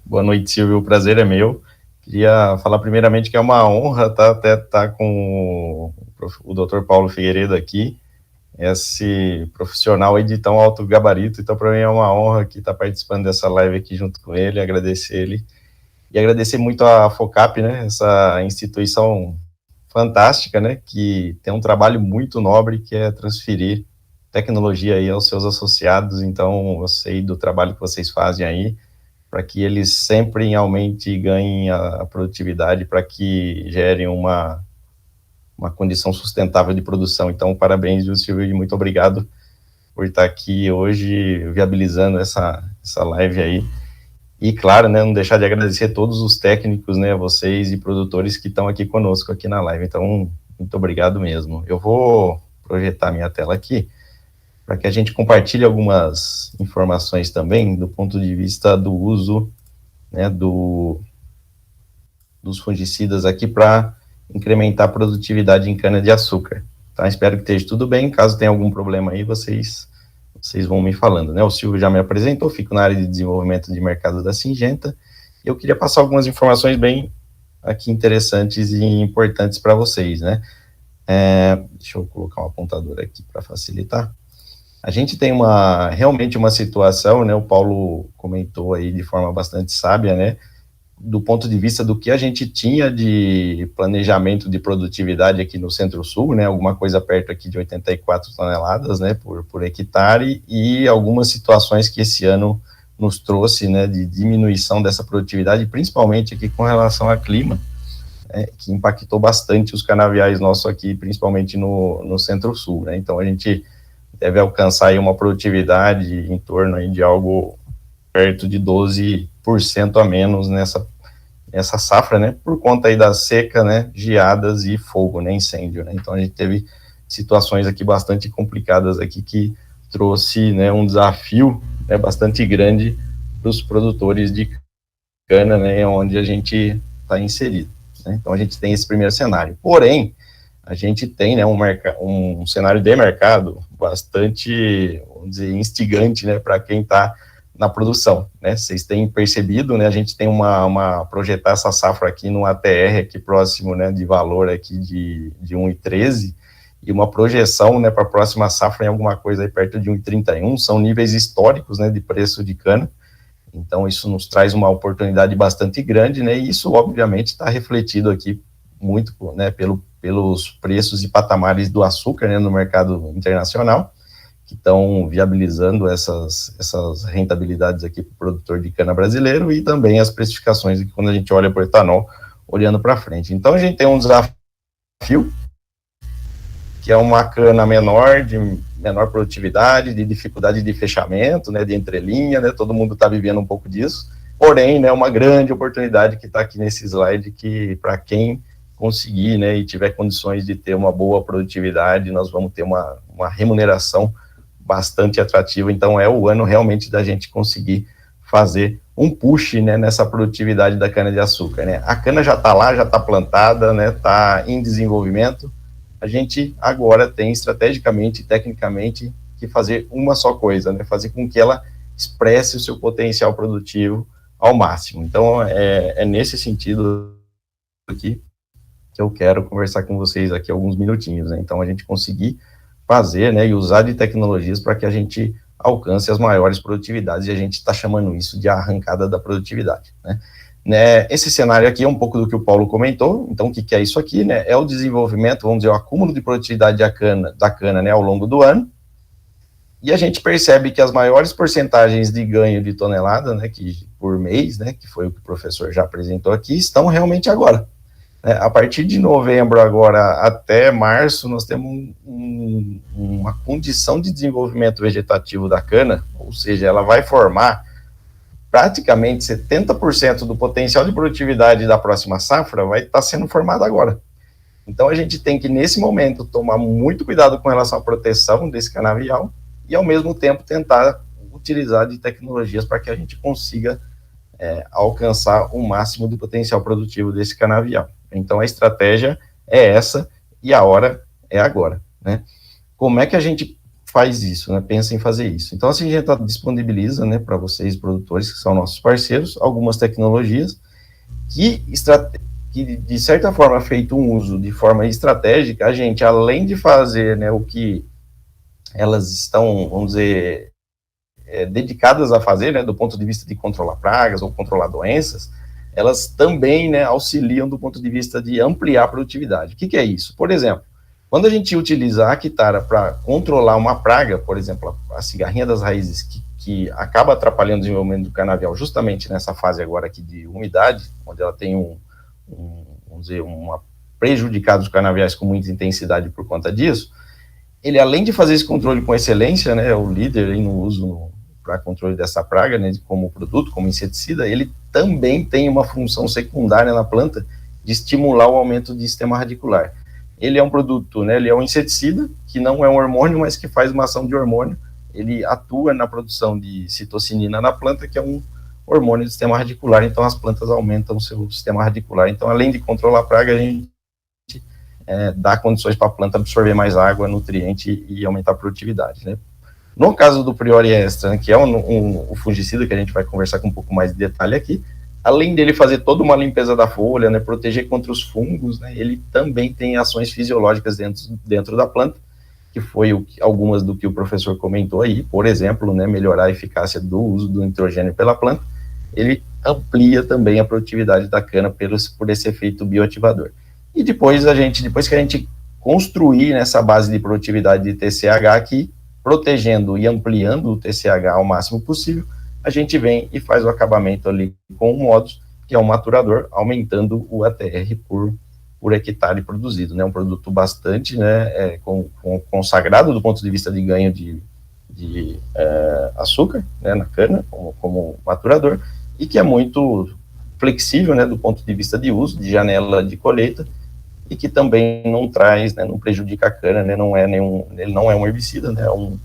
Boa noite, Silvio, o prazer é meu. Queria falar primeiramente que é uma honra estar com o Dr. Paulo Figueiredo aqui, esse profissional aí de tão alto gabarito, então para mim é uma honra aqui estar participando dessa live aqui junto com ele, agradecer ele, e agradecer muito a FOCAP, né, essa instituição fantástica, né, que tem um trabalho muito nobre, que é transferir tecnologia aí aos seus associados. Então eu sei do trabalho que vocês fazem aí, para que eles sempre realmente ganhem a produtividade, para que gerem uma condição sustentável de produção. Então, parabéns, Silvio, e muito obrigado por estar aqui hoje, viabilizando essa live aí. E, claro, né, não deixar de agradecer a todos os técnicos, né, vocês e produtores que estão aqui conosco aqui na live. Então, muito obrigado mesmo. Eu vou projetar minha tela aqui, para que a gente compartilhe algumas informações também, do ponto de vista do uso, né, dos fungicidas aqui para incrementar a produtividade em cana-de-açúcar. Tá? Espero que esteja tudo bem. Caso tenha algum problema aí, vocês vão me falando, né? O Silvio já me apresentou, fico na área de desenvolvimento de mercado da Syngenta. Eu queria passar algumas informações bem aqui interessantes e importantes para vocês, né? Deixa eu colocar um apontador aqui para facilitar. A gente tem realmente uma situação, né? O Paulo comentou aí de forma bastante sábia, né? Do ponto de vista do que a gente tinha de planejamento de produtividade aqui no Centro-Sul, né, alguma coisa perto aqui de 84 toneladas, né, por hectare, e algumas situações que esse ano nos trouxe, né, de diminuição dessa produtividade, principalmente aqui com relação ao clima, que impactou bastante os canaviais nossos aqui, principalmente no Centro-Sul, né. Então a gente deve alcançar aí uma produtividade em torno aí de algo perto de 12% a menos nessa safra, né, por conta aí da seca, né, geadas e fogo, né, incêndio, né. Então a gente teve situações aqui bastante complicadas aqui, que trouxe, né, um desafio, né, bastante grande para os produtores de cana, né, onde a gente está inserido, né. Então a gente tem esse primeiro cenário, porém a gente tem, né, um cenário de mercado bastante, vamos dizer, instigante, né, para quem está na produção, né, vocês têm percebido, né, a gente tem projetar essa safra aqui no ATR, aqui próximo, né, de valor aqui de 1,13, e uma projeção, né, para a próxima safra em alguma coisa aí perto de 1,31, são níveis históricos, né, de preço de cana. Então isso nos traz uma oportunidade bastante grande, né, e isso obviamente está refletido aqui muito, né, pelos preços e patamares do açúcar, né, no mercado internacional, que estão viabilizando essas rentabilidades aqui para o produtor de cana brasileiro, e também as precificações aqui quando a gente olha para o etanol, olhando para frente. Então a gente tem um desafio, que é uma cana menor, de menor produtividade, de dificuldade de fechamento, né, de entrelinha, né, todo mundo está vivendo um pouco disso, porém, né, uma grande oportunidade que está aqui nesse slide, que para quem conseguir, né, e tiver condições de ter uma boa produtividade, nós vamos ter uma remuneração bastante atrativa. Então é o ano realmente da gente conseguir fazer um push, né, nessa produtividade da cana-de-açúcar, né. A cana já está lá, já está plantada, né, está em desenvolvimento. A gente agora tem estrategicamente, tecnicamente, que fazer uma só coisa, né, fazer com que ela expresse o seu potencial produtivo ao máximo. Então é nesse sentido aqui que eu quero conversar com vocês aqui alguns minutinhos, né. Então a gente conseguir fazer, né, e usar de tecnologias para que a gente alcance as maiores produtividades, e a gente está chamando isso de arrancada da produtividade, né. Esse cenário aqui é um pouco do que o Paulo comentou. Então, o que é isso aqui, né? É o desenvolvimento, vamos dizer, o acúmulo de produtividade da cana, né, ao longo do ano, e a gente percebe que as maiores porcentagens de ganho de tonelada, né, que por mês, né, que foi o que o professor já apresentou aqui, estão realmente agora. A partir de novembro agora até março, nós temos uma condição de desenvolvimento vegetativo da cana, ou seja, ela vai formar praticamente 70% do potencial de produtividade da próxima safra vai estar sendo formado agora. Então, a gente tem que, nesse momento, tomar muito cuidado com relação à proteção desse canavial e, ao mesmo tempo, tentar utilizar de tecnologias para que a gente consiga alcançar o máximo do potencial produtivo desse canavial. Então, a estratégia é essa e a hora é agora, né? Como é que a gente faz isso, né? Pensa em fazer isso. Então, assim, a gente disponibiliza, né, para vocês, produtores, que são nossos parceiros, algumas tecnologias que, de certa forma, feito um uso de forma estratégica, a gente, além de fazer, né, o que elas estão, vamos dizer, dedicadas a fazer, né, do ponto de vista de controlar pragas ou controlar doenças, elas também, né, auxiliam do ponto de vista de ampliar a produtividade. O que é isso? Por exemplo, quando a gente utiliza a Aquitara para controlar uma praga, por exemplo, a cigarrinha das raízes, que acaba atrapalhando o desenvolvimento do canavial justamente nessa fase agora aqui de umidade, onde ela tem vamos dizer, prejudicado os canaviais com muita intensidade por conta disso, ele, além de fazer esse controle com excelência, né, é o líder aí no uso para controle dessa praga, né, como produto, como inseticida, ele também tem uma função secundária na planta de estimular o aumento do sistema radicular. Ele é um produto, né, ele é um inseticida, que não é um hormônio, mas que faz uma ação de hormônio. Ele atua na produção de citocinina na planta, que é um hormônio do sistema radicular. Então, as plantas aumentam o seu sistema radicular. Então, além de controlar a praga, a gente dá condições para a planta absorver mais água, nutriente e aumentar a produtividade, né? No caso do Priori Extra, né, que é o fungicida, que a gente vai conversar com um pouco mais de detalhe aqui, além dele fazer toda uma limpeza da folha, né, proteger contra os fungos, né, ele também tem ações fisiológicas dentro da planta, que foi algumas do que o professor comentou aí, por exemplo, né, melhorar a eficácia do uso do nitrogênio pela planta. Ele amplia também a produtividade da cana por esse efeito bioativador. E depois que a gente construir nessa base de produtividade de TCH aqui, protegendo e ampliando o TCH ao máximo possível, a gente vem e faz o acabamento ali com o MODUS, que é um maturador, aumentando o ATR por hectare produzido, né? Um produto bastante, né, consagrado do ponto de vista de ganho de açúcar, né, na cana, como maturador, e que é muito flexível, né, do ponto de vista de uso, de janela de colheita, e que também não traz, né, não prejudica a cana, né, ele não é um herbicida, né, é um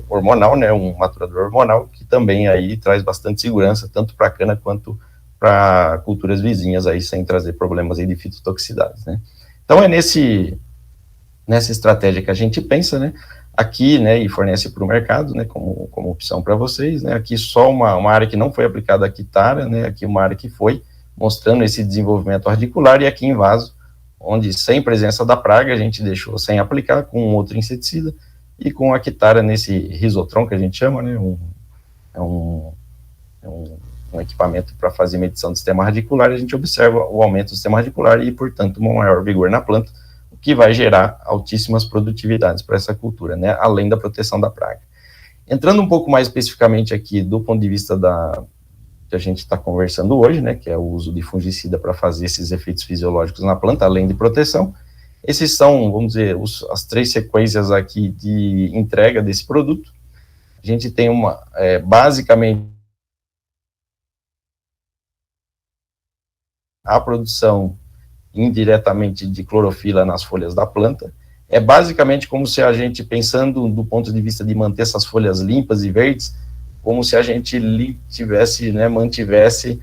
hormonal, né, um maturador hormonal, que também aí traz bastante segurança, tanto para a cana quanto para culturas vizinhas aí, sem trazer problemas aí de fitotoxicidades, né. Então é nessa estratégia que a gente pensa, né, aqui, né, e fornece para o mercado, né, como opção para vocês, né, aqui só uma área que não foi aplicada a Aquitara, né, aqui uma área que foi, mostrando esse desenvolvimento radicular, e aqui em vaso, onde sem presença da praga, a gente deixou sem aplicar, com outro inseticida, e com a Aquitara nesse risotron, que a gente chama, né, um equipamento para fazer medição do sistema radicular, a gente observa o aumento do sistema radicular e, portanto, um maior vigor na planta, o que vai gerar altíssimas produtividades para essa cultura, né, além da proteção da praga. Entrando um pouco mais especificamente aqui do ponto de vista que a gente está conversando hoje, né, que é o uso de fungicida para fazer esses efeitos fisiológicos na planta, além de proteção. Esses são, vamos dizer, as 3 sequências aqui de entrega desse produto. A gente tem basicamente, a produção indiretamente de clorofila nas folhas da planta. É basicamente como se a gente, pensando do ponto de vista de manter essas folhas limpas e verdes, como se a gente mantivesse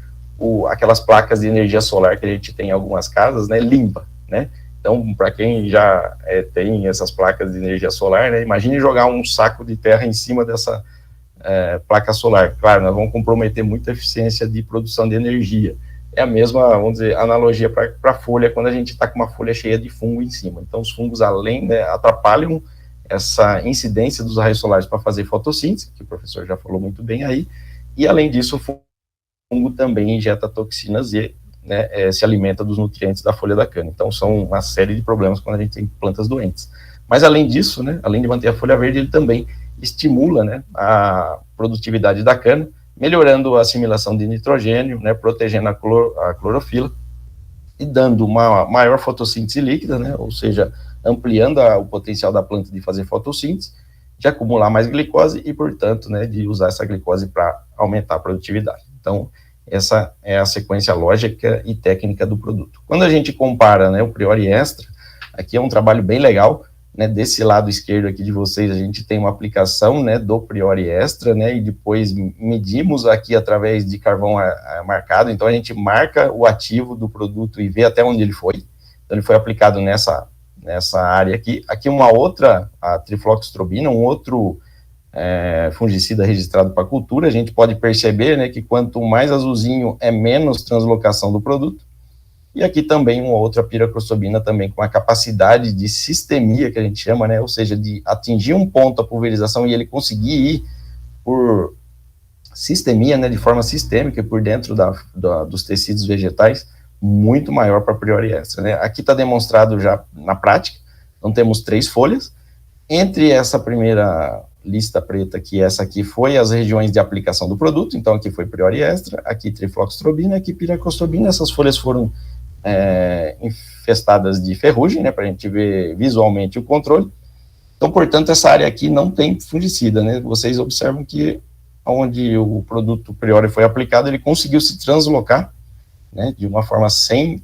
aquelas placas de energia solar que a gente tem em algumas casas, né, limpa, né. Então, para quem já tem essas placas de energia solar, né, imagine jogar um saco de terra em cima dessa placa solar. Claro, nós vamos comprometer muita eficiência de produção de energia. É a mesma, vamos dizer, analogia para a folha, quando a gente está com uma folha cheia de fungo em cima. Então, os fungos, além, né, atrapalham essa incidência dos raios solares para fazer fotossíntese, que o professor já falou muito bem aí, e além disso, o fungo também injeta toxinas e se alimenta dos nutrientes da folha da cana. Então, são uma série de problemas quando a gente tem plantas doentes. Mas, além disso, além de manter a folha verde, ele também estimula a produtividade da cana, melhorando a assimilação de nitrogênio, protegendo a clorofila e dando uma maior fotossíntese líquida, ou seja, ampliando o potencial da planta de fazer fotossíntese, de acumular mais glicose e, portanto, de usar essa glicose para aumentar a produtividade. Então, essa é a sequência lógica e técnica do produto. Quando a gente compara o Priori Extra, aqui é um trabalho bem legal, desse lado esquerdo aqui de vocês, a gente tem uma aplicação do Priori Extra, e depois medimos aqui através de carvão marcado, então a gente marca o ativo do produto e vê até onde ele foi. Então ele foi aplicado nessa área aqui. Aqui uma outra, a trifloxestrobina, um outro fungicida registrado para cultura. A gente pode perceber que quanto mais azulzinho é menos translocação do produto. E aqui também uma outra piracrostobina também com a capacidade de sistemia, que a gente chama, ou seja, de atingir um ponto a pulverização e ele conseguir ir por sistemia, de forma sistêmica, por dentro dos tecidos vegetais, muito maior para a Priori Extra. Aqui está demonstrado já na prática, então temos 3 folhas. Entre essa primeira lista preta, que essa aqui foi as regiões de aplicação do produto, então aqui foi Priori Extra, aqui trifloxestrobina, aqui piracrostobina. Essas folhas foram infestadas de ferrugem, para a gente ver visualmente o controle. Então, portanto, essa área aqui não tem fungicida, Vocês observam que onde o produto Priori foi aplicado, ele conseguiu se translocar, de uma forma sem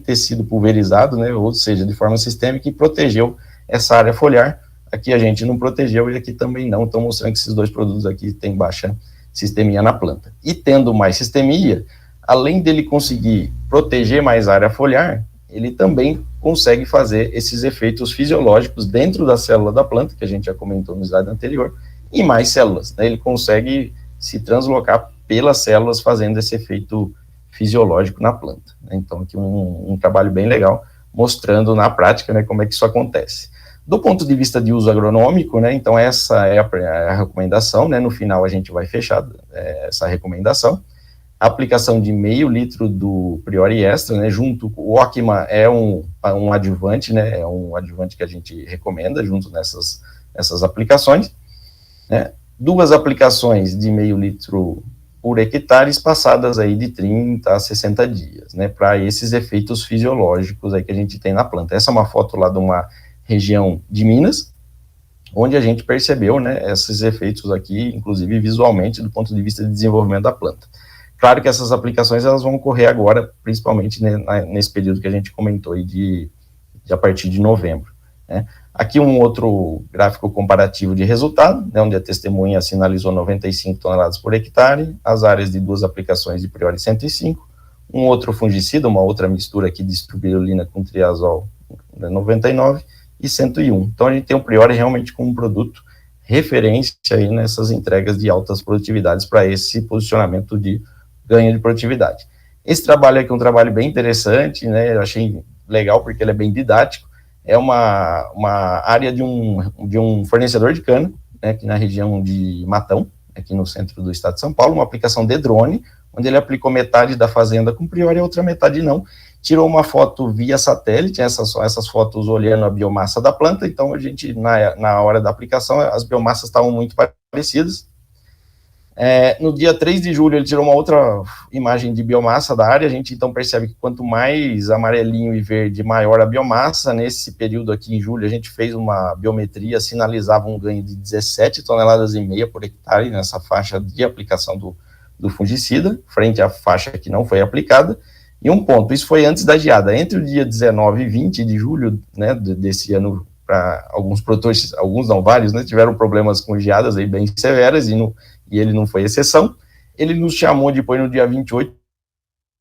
ter sido pulverizado, ou seja, de forma sistêmica, e protegeu essa área foliar. Aqui a gente não protegeu e aqui também não, então mostrando que esses 2 produtos aqui têm baixa sistemia na planta. E tendo mais sistemia, além dele conseguir proteger mais a área foliar, ele também consegue fazer esses efeitos fisiológicos dentro da célula da planta, que a gente já comentou no slide anterior, e mais células, Ele consegue se translocar pelas células, fazendo esse efeito fisiológico na planta. Então, aqui um trabalho bem legal, mostrando na prática, como é que isso acontece. Do ponto de vista de uso agronômico, então essa é a recomendação, no final a gente vai fechar essa recomendação. A aplicação de meio litro do Priori Extra, junto com o Ocma é um adjuvante, é um adjuvante que a gente recomenda junto nessas aplicações. 2 aplicações de meio litro por hectare, passadas aí de 30 a 60 dias, para esses efeitos fisiológicos aí que a gente tem na planta. Essa é uma foto lá de uma região de Minas, onde a gente percebeu, esses efeitos aqui, inclusive visualmente, do ponto de vista de desenvolvimento da planta. Claro que essas aplicações, elas vão ocorrer agora, principalmente nesse período que a gente comentou aí de a partir de novembro, Aqui um outro gráfico comparativo de resultado, onde a testemunha sinalizou 95 toneladas por hectare, as áreas de 2 aplicações de Priori 105, um outro fungicida, uma outra mistura aqui de estrubirulina com triazol 99 e 101. Então a gente tem um Priori realmente como um produto referência aí nessas entregas de altas produtividades para esse posicionamento de ganho de produtividade. Esse trabalho aqui é um trabalho bem interessante, eu achei legal porque ele é bem didático. É uma área de um fornecedor de cana, aqui na região de Matão, aqui no centro do estado de São Paulo, uma aplicação de drone, onde ele aplicou metade da fazenda com Priori e a outra metade não. Tirou uma foto via satélite, essas fotos olhando a biomassa da planta, então a gente, na hora da aplicação, as biomassas estavam muito parecidas. No dia 3 de julho, ele tirou uma outra imagem de biomassa da área. A gente então percebe que quanto mais amarelinho e verde, maior a biomassa. Nesse período aqui em julho, a gente fez uma biometria, sinalizava um ganho de 17 toneladas e meia por hectare nessa faixa de aplicação do fungicida, frente à faixa que não foi aplicada. E um ponto, isso foi antes da geada. Entre o dia 19 e 20 de julho, desse ano, para alguns produtores, alguns não, vários, tiveram problemas com geadas aí bem severas, e ele não foi exceção. Ele nos chamou depois, no dia 28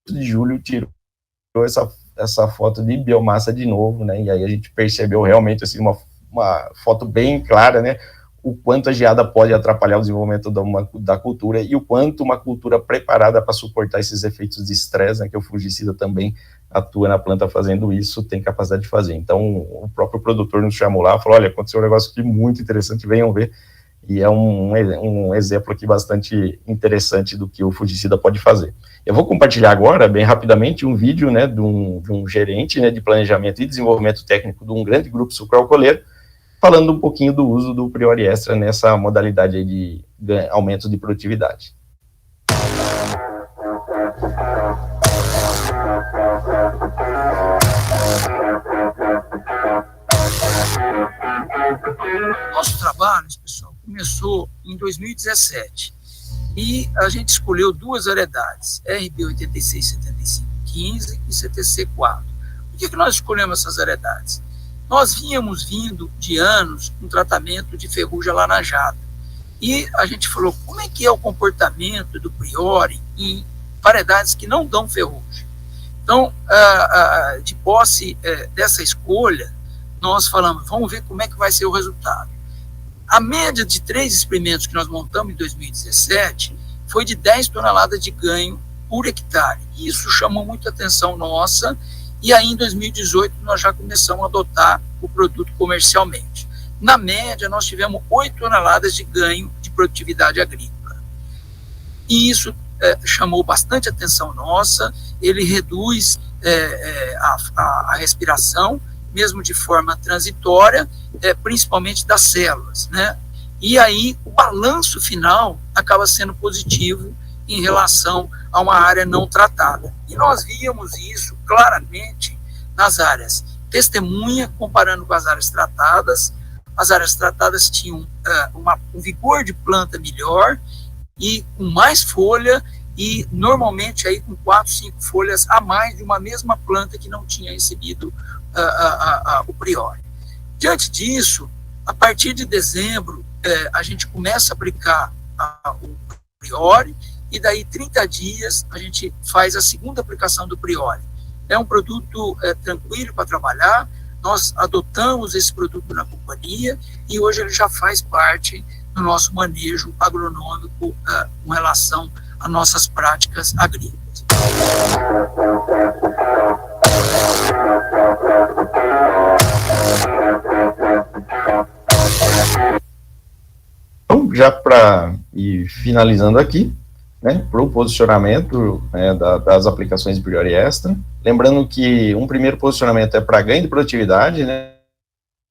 de julho, tirou essa foto de biomassa de novo, e aí a gente percebeu realmente assim, uma foto bem clara, o quanto a geada pode atrapalhar o desenvolvimento da cultura e o quanto uma cultura preparada para suportar esses efeitos de estresse, que o fungicida também atua na planta fazendo isso, tem capacidade de fazer. Então, o próprio produtor nos chamou lá, falou, olha, aconteceu um negócio aqui muito interessante, venham ver, e é um exemplo aqui bastante interessante do que o fungicida pode fazer. Eu vou compartilhar agora, bem rapidamente, um vídeo, né, de um gerente, né, de planejamento e desenvolvimento técnico de um grande grupo sucroalcooleiro, falando um pouquinho do uso do Priori Extra nessa modalidade aí de aumento de produtividade. Nosso trabalho, pessoal, começou em 2017 e a gente escolheu 2 variedades, RB 867515 e CTC4. Por que nós escolhemos essas variedades? Nós vínhamos vindo de anos um tratamento de ferrugem alaranjada e a gente falou, como é que é o comportamento do Priori em variedades que não dão ferrugem? Então, de posse dessa escolha, nós falamos, vamos ver como é que vai ser o resultado. A média de 3 experimentos que nós montamos em 2017 foi de 10 toneladas de ganho por hectare. Isso chamou muita atenção nossa, e aí em 2018 nós já começamos a adotar o produto comercialmente. Na média, nós tivemos 8 toneladas de ganho de produtividade agrícola. E isso chamou bastante atenção nossa, ele reduz a respiração, mesmo de forma transitória, principalmente das células, né? E aí o balanço final acaba sendo positivo em relação a uma área não tratada. E nós víamos isso claramente nas áreas testemunha, comparando com as áreas tratadas. As áreas tratadas tinham um vigor de planta melhor e com mais folha, e normalmente aí com 4, 5 folhas a mais de uma mesma planta que não tinha recebido o Priori. Diante disso, a partir de dezembro, a gente começa a aplicar o Priori, e daí 30 dias a gente faz a segunda aplicação do Priori. É um produto tranquilo para trabalhar, nós adotamos esse produto na companhia, e hoje ele já faz parte do nosso manejo agronômico com relação às nossas práticas agrícolas. Então, já para ir finalizando aqui, né, para o posicionamento das aplicações de Priori Extra, lembrando que um primeiro posicionamento é para ganho de produtividade, né,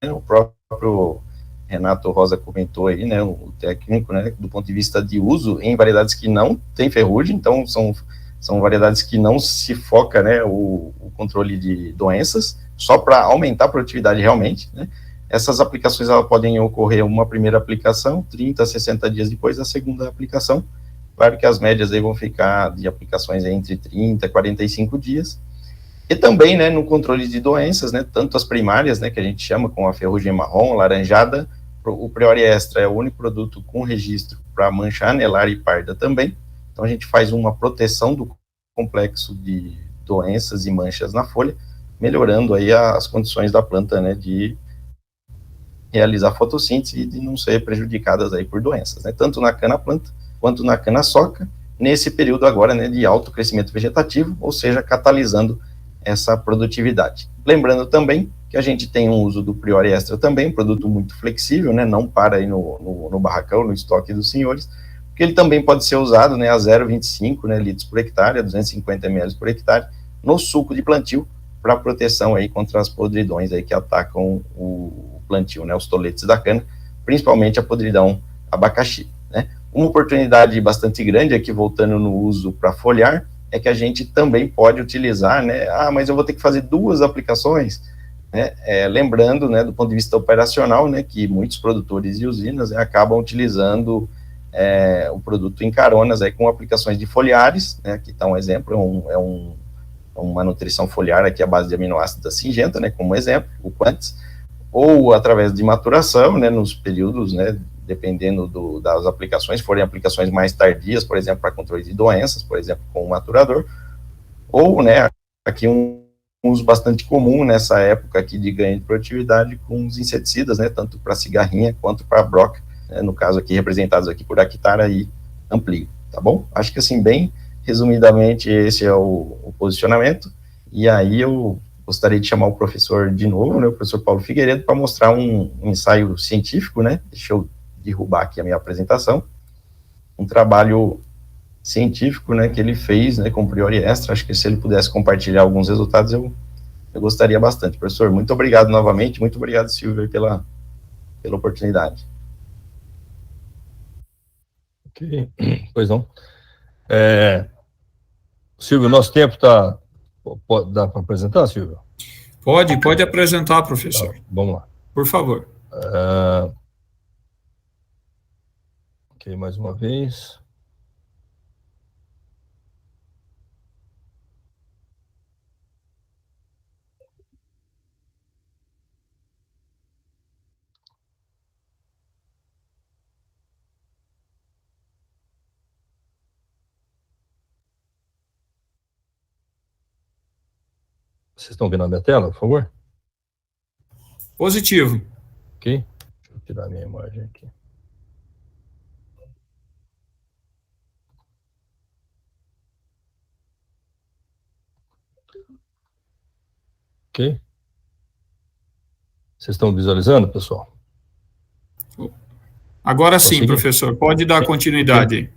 o próprio Renato Rosa comentou aí, né, o técnico, né, do ponto de vista de uso em variedades que não tem ferrugem, então são variedades que não se foca, né, o controle de doenças, só para aumentar a produtividade realmente, né. Essas aplicações elas podem ocorrer uma primeira aplicação, 30 a 60 dias depois da segunda aplicação. Claro que as médias aí vão ficar de aplicações entre 30 e 45 dias. E também, né, no controle de doenças, né, tanto as primárias, né, que a gente chama com a ferrugem marrom, laranjada, o Priori Extra é o único produto com registro para mancha anelar e parda também. Então a gente faz uma proteção do complexo de doenças e manchas na folha, melhorando aí as condições da planta, né, de realizar fotossíntese e de não ser prejudicadas aí por doenças, né, tanto na cana-planta quanto na cana-soca, nesse período agora, né, de alto crescimento vegetativo, ou seja, catalisando essa produtividade. Lembrando também que a gente tem um uso do Priori Extra também, um produto muito flexível, né, não para aí no barracão, no estoque dos senhores, porque ele também pode ser usado, né, a 0,25, né, litros por hectare, a 250 ml por hectare, no suco de plantio, para proteção aí contra as podridões aí que atacam o plantio, né, os toletes da cana, principalmente a podridão abacaxi, né. Uma oportunidade bastante grande aqui, voltando no uso para folhar, é que a gente também pode utilizar, né, mas eu vou ter que fazer 2 aplicações, né, lembrando, né, do ponto de vista operacional, né, que muitos produtores e usinas, né, acabam utilizando o produto em caronas aí com aplicações de foliares, né, aqui está um exemplo, uma nutrição foliar aqui à base de aminoácidos da Syngenta, né, como exemplo, o Quantis, ou através de maturação, né, nos períodos, né, dependendo das aplicações, forem aplicações mais tardias, por exemplo, para controle de doenças, por exemplo, com o maturador, ou, né, aqui um uso bastante comum nessa época aqui de ganho de produtividade com os inseticidas, né, tanto para cigarrinha quanto para broca, né, no caso aqui representados aqui por Actara e Amplio, tá bom? Acho que assim, bem resumidamente, esse é o posicionamento, E aí eu gostaria de chamar o professor de novo, né, o professor Paulo Figueiredo, para mostrar um ensaio científico, né? Deixa eu derrubar aqui a minha apresentação. Um trabalho científico, né, que ele fez, né, com o Priori Extra. Acho que se ele pudesse compartilhar alguns resultados, eu gostaria bastante. Professor, muito obrigado novamente, muito obrigado, Silvio, pela oportunidade. Ok, pois não. Silvio, nosso tempo está... Dá para apresentar, Silvio? Pode apresentar, professor. Tá, vamos lá. Por favor. Ok, mais uma vez. Vocês estão vendo a minha tela, por favor? Positivo. Ok. Deixa eu tirar a minha imagem aqui. Ok. Vocês estão visualizando, pessoal? Agora sim, Consegui? professor. Pode dar continuidade.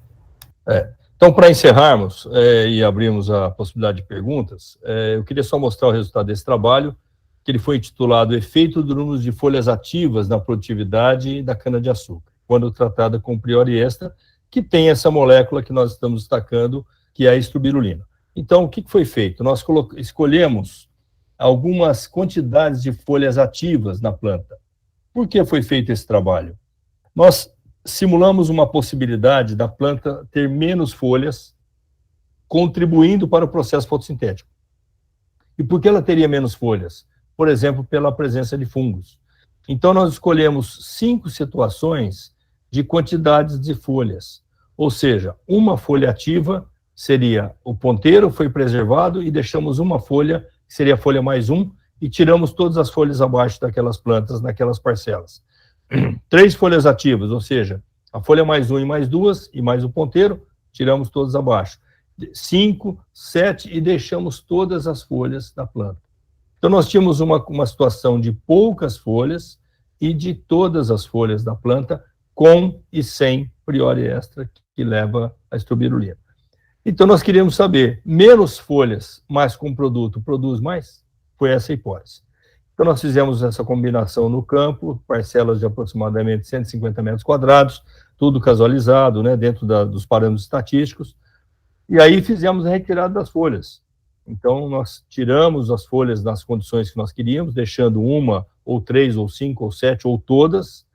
Então, para encerrarmos e abrirmos a possibilidade de perguntas, eu queria só mostrar o resultado desse trabalho, que ele foi intitulado Efeito do número de folhas ativas na produtividade da cana-de-açúcar, quando tratada com Priori Extra, que tem essa molécula que nós estamos destacando, que é a estrobirulina. Então, o que foi feito? Nós escolhemos algumas quantidades de folhas ativas na planta. Por que foi feito esse trabalho? Nós simulamos uma possibilidade da planta ter menos folhas, contribuindo para o processo fotossintético. E por que ela teria menos folhas? Por exemplo, pela presença de fungos. Então, nós escolhemos 5 situações de quantidades de folhas. Ou seja, uma folha ativa seria o ponteiro, foi preservado, e deixamos uma folha, que seria a folha mais 1, e tiramos todas as folhas abaixo daquelas plantas, naquelas parcelas. 3 folhas ativas, ou seja, a folha mais 1 e mais 2, e mais o ponteiro, tiramos todas abaixo. 5, 7, e deixamos todas as folhas da planta. Então, nós tínhamos uma situação de poucas folhas e de todas as folhas da planta, com e sem Priori Extra, que leva a estrobirulina. Então, nós queríamos saber, menos folhas, mas com produto, produz mais? Foi essa a hipótese. Então, nós fizemos essa combinação no campo, parcelas de aproximadamente 150 metros quadrados, tudo casualizado, né, dentro dos parâmetros estatísticos, e aí fizemos a retirada das folhas. Então, nós tiramos as folhas nas condições que nós queríamos, deixando 1, ou 3, ou 5, ou 7, ou todas,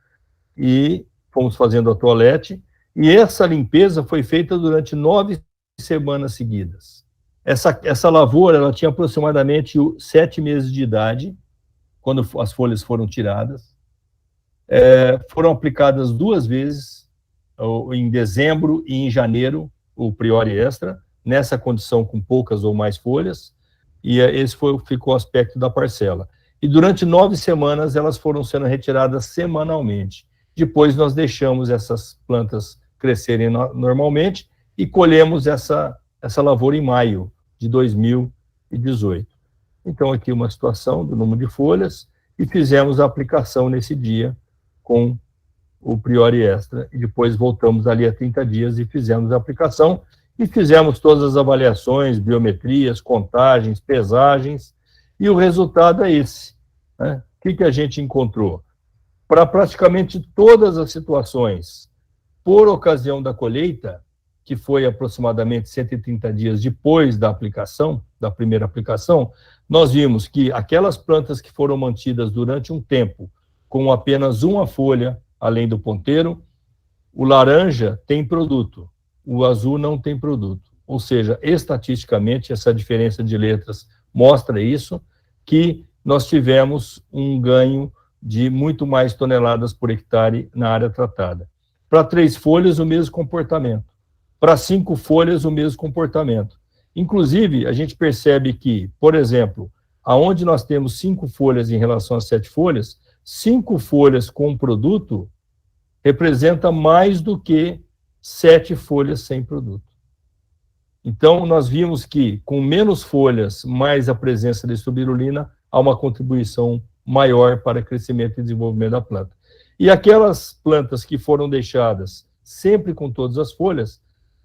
e fomos fazendo a toalete, e essa limpeza foi feita durante 9 semanas seguidas. Essa lavoura, ela tinha aproximadamente 7 meses de idade, quando as folhas foram tiradas. Foram aplicadas 2 vezes, em dezembro e em janeiro, o Priori Extra, nessa condição com poucas ou mais folhas, e esse ficou o aspecto da parcela. E durante 9 semanas, elas foram sendo retiradas semanalmente. Depois, nós deixamos essas plantas crescerem normalmente e colhemos essa lavoura em maio de 2018. Então, aqui uma situação do número de folhas, e fizemos a aplicação nesse dia com o Priori Extra, e depois voltamos ali a 30 dias e fizemos a aplicação, e fizemos todas as avaliações, biometrias, contagens, pesagens, e o resultado é esse, né? O que a gente encontrou? Para praticamente todas as situações, por ocasião da colheita, que foi aproximadamente 130 dias depois da aplicação, da primeira aplicação, nós vimos que aquelas plantas que foram mantidas durante um tempo, com apenas uma folha, além do ponteiro, o laranja tem produto, o azul não tem produto. Ou seja, estatisticamente, essa diferença de letras mostra isso, que nós tivemos um ganho de muito mais toneladas por hectare na área tratada. Para 3 folhas, o mesmo comportamento. Para 5 folhas, o mesmo comportamento. Inclusive, a gente percebe que, por exemplo, aonde nós temos 5 folhas em relação a 7 folhas, 5 folhas com produto representa mais do que 7 folhas sem produto. Então, nós vimos que, com menos folhas, mais a presença da isobirulina, há uma contribuição maior para o crescimento e desenvolvimento da planta. E aquelas plantas que foram deixadas sempre com todas as folhas,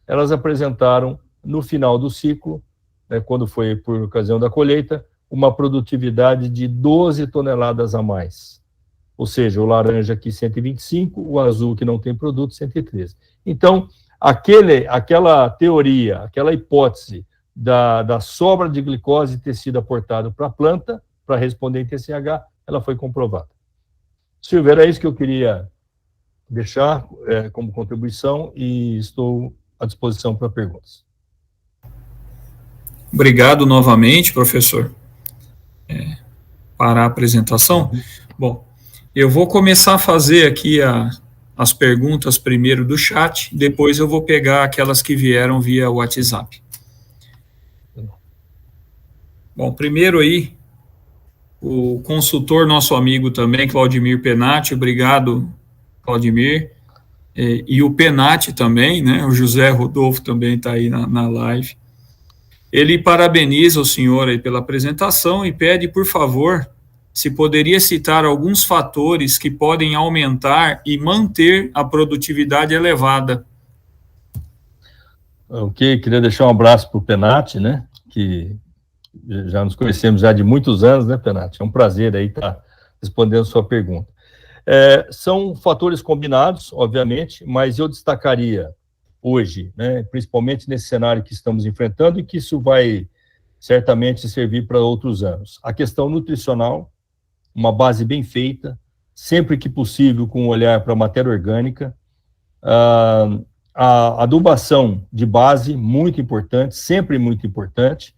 elas apresentaram, no final do ciclo, né, quando foi por ocasião da colheita, uma produtividade de 12 toneladas a mais. Ou seja, o laranja aqui 125, o azul que não tem produto 113. Então, aquela teoria, aquela hipótese da sobra de glicose ter sido aportada para a planta, para responder em TSH, ela foi comprovada. Silvio, era isso que eu queria deixar como contribuição e estou à disposição para perguntas. Obrigado novamente, professor, para a apresentação. Bom, eu vou começar a fazer aqui as perguntas primeiro do chat, depois eu vou pegar aquelas que vieram via WhatsApp. Bom, primeiro aí, o consultor, nosso amigo também, Claudimir Penati, obrigado, Claudimir, e o Penati também, né, o José Rodolfo também está aí na live. Ele parabeniza o senhor aí pela apresentação e pede, por favor, se poderia citar alguns fatores que podem aumentar e manter a produtividade elevada. Ok, queria deixar um abraço para o Penati, né, que já nos conhecemos já de muitos anos, né, Penati? É um prazer aí estar respondendo a sua pergunta. São fatores combinados, obviamente, mas eu destacaria hoje, né, principalmente nesse cenário que estamos enfrentando e que isso vai certamente servir para outros anos. A questão nutricional, uma base bem feita, sempre que possível com um olhar para a matéria orgânica, a adubação de base, muito importante, sempre muito importante,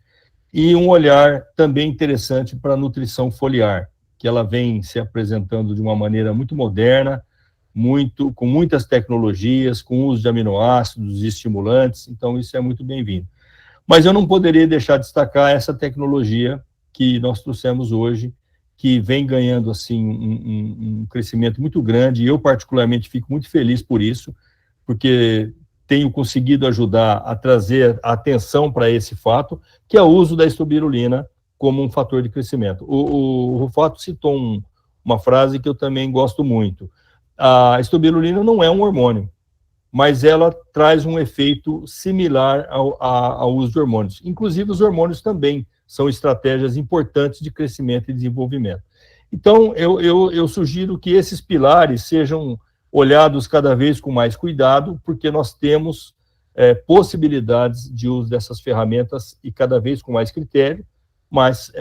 e um olhar também interessante para a nutrição foliar, que ela vem se apresentando de uma maneira muito moderna, com muitas tecnologias, com uso de aminoácidos e estimulantes, então isso é muito bem-vindo. Mas eu não poderia deixar de destacar essa tecnologia que nós trouxemos hoje, que vem ganhando assim um crescimento muito grande, e eu particularmente fico muito feliz por isso, porque tenho conseguido ajudar a trazer a atenção para esse fato, que é o uso da isobirulina como um fator de crescimento. O Rufato citou uma frase que eu também gosto muito. A isobirulina não é um hormônio, mas ela traz um efeito similar ao uso de hormônios. Inclusive, os hormônios também são estratégias importantes de crescimento e desenvolvimento. Então, eu sugiro que esses pilares sejam olhados cada vez com mais cuidado, porque nós temos possibilidades de uso dessas ferramentas e cada vez com mais critério, mas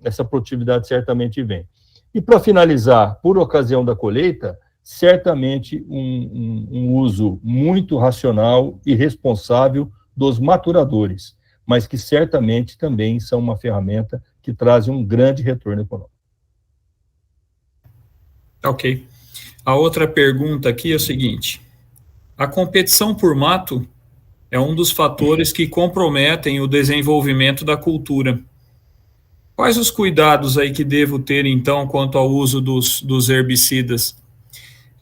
essa produtividade certamente vem. E para finalizar, por ocasião da colheita, certamente um uso muito racional e responsável dos maturadores, mas que certamente também são uma ferramenta que traz um grande retorno econômico. Ok. A outra pergunta aqui é o seguinte: a competição por mato é um dos fatores que comprometem o desenvolvimento da cultura. Quais os cuidados aí que devo ter, então, quanto ao uso dos herbicidas?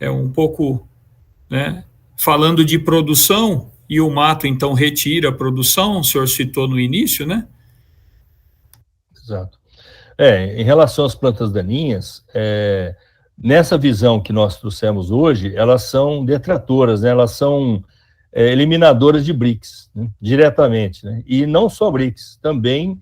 Um pouco, né, falando de produção, e o mato, então, retira a produção, o senhor citou no início, né? Exato. Em relação às plantas daninhas, nessa visão que nós trouxemos hoje, elas são detratoras, né? Elas são eliminadoras de BRICS, né? Diretamente, né? E não só BRICS, também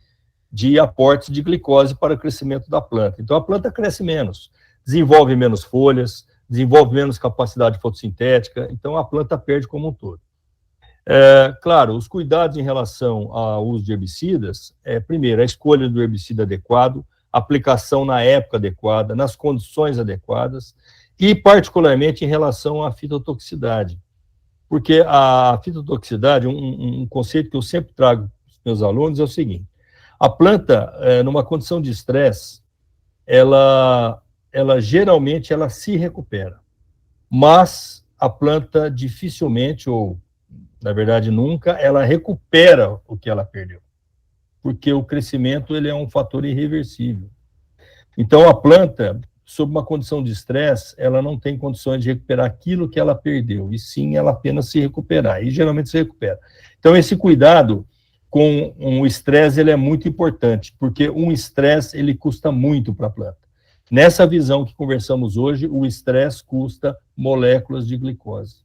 de aporte de glicose para o crescimento da planta. Então, a planta cresce menos, desenvolve menos folhas, desenvolve menos capacidade fotossintética, então a planta perde como um todo. Claro, os cuidados em relação ao uso de herbicidas, primeiro, a escolha do herbicida adequado, aplicação na época adequada, nas condições adequadas, e particularmente em relação à fitotoxicidade. Porque a fitotoxicidade, um conceito que eu sempre trago para os meus alunos é o seguinte: a planta, numa condição de estresse, ela geralmente se recupera, mas a planta dificilmente, ou na verdade nunca, ela recupera o que ela perdeu, porque o crescimento ele é um fator irreversível. Então a planta, sob uma condição de estresse, ela não tem condições de recuperar aquilo que ela perdeu, e sim ela apenas se recuperar, e geralmente se recupera. Então, esse cuidado com o estresse, ele é muito importante, porque um estresse, ele custa muito para a planta. Nessa visão que conversamos hoje, o estresse custa moléculas de glicose,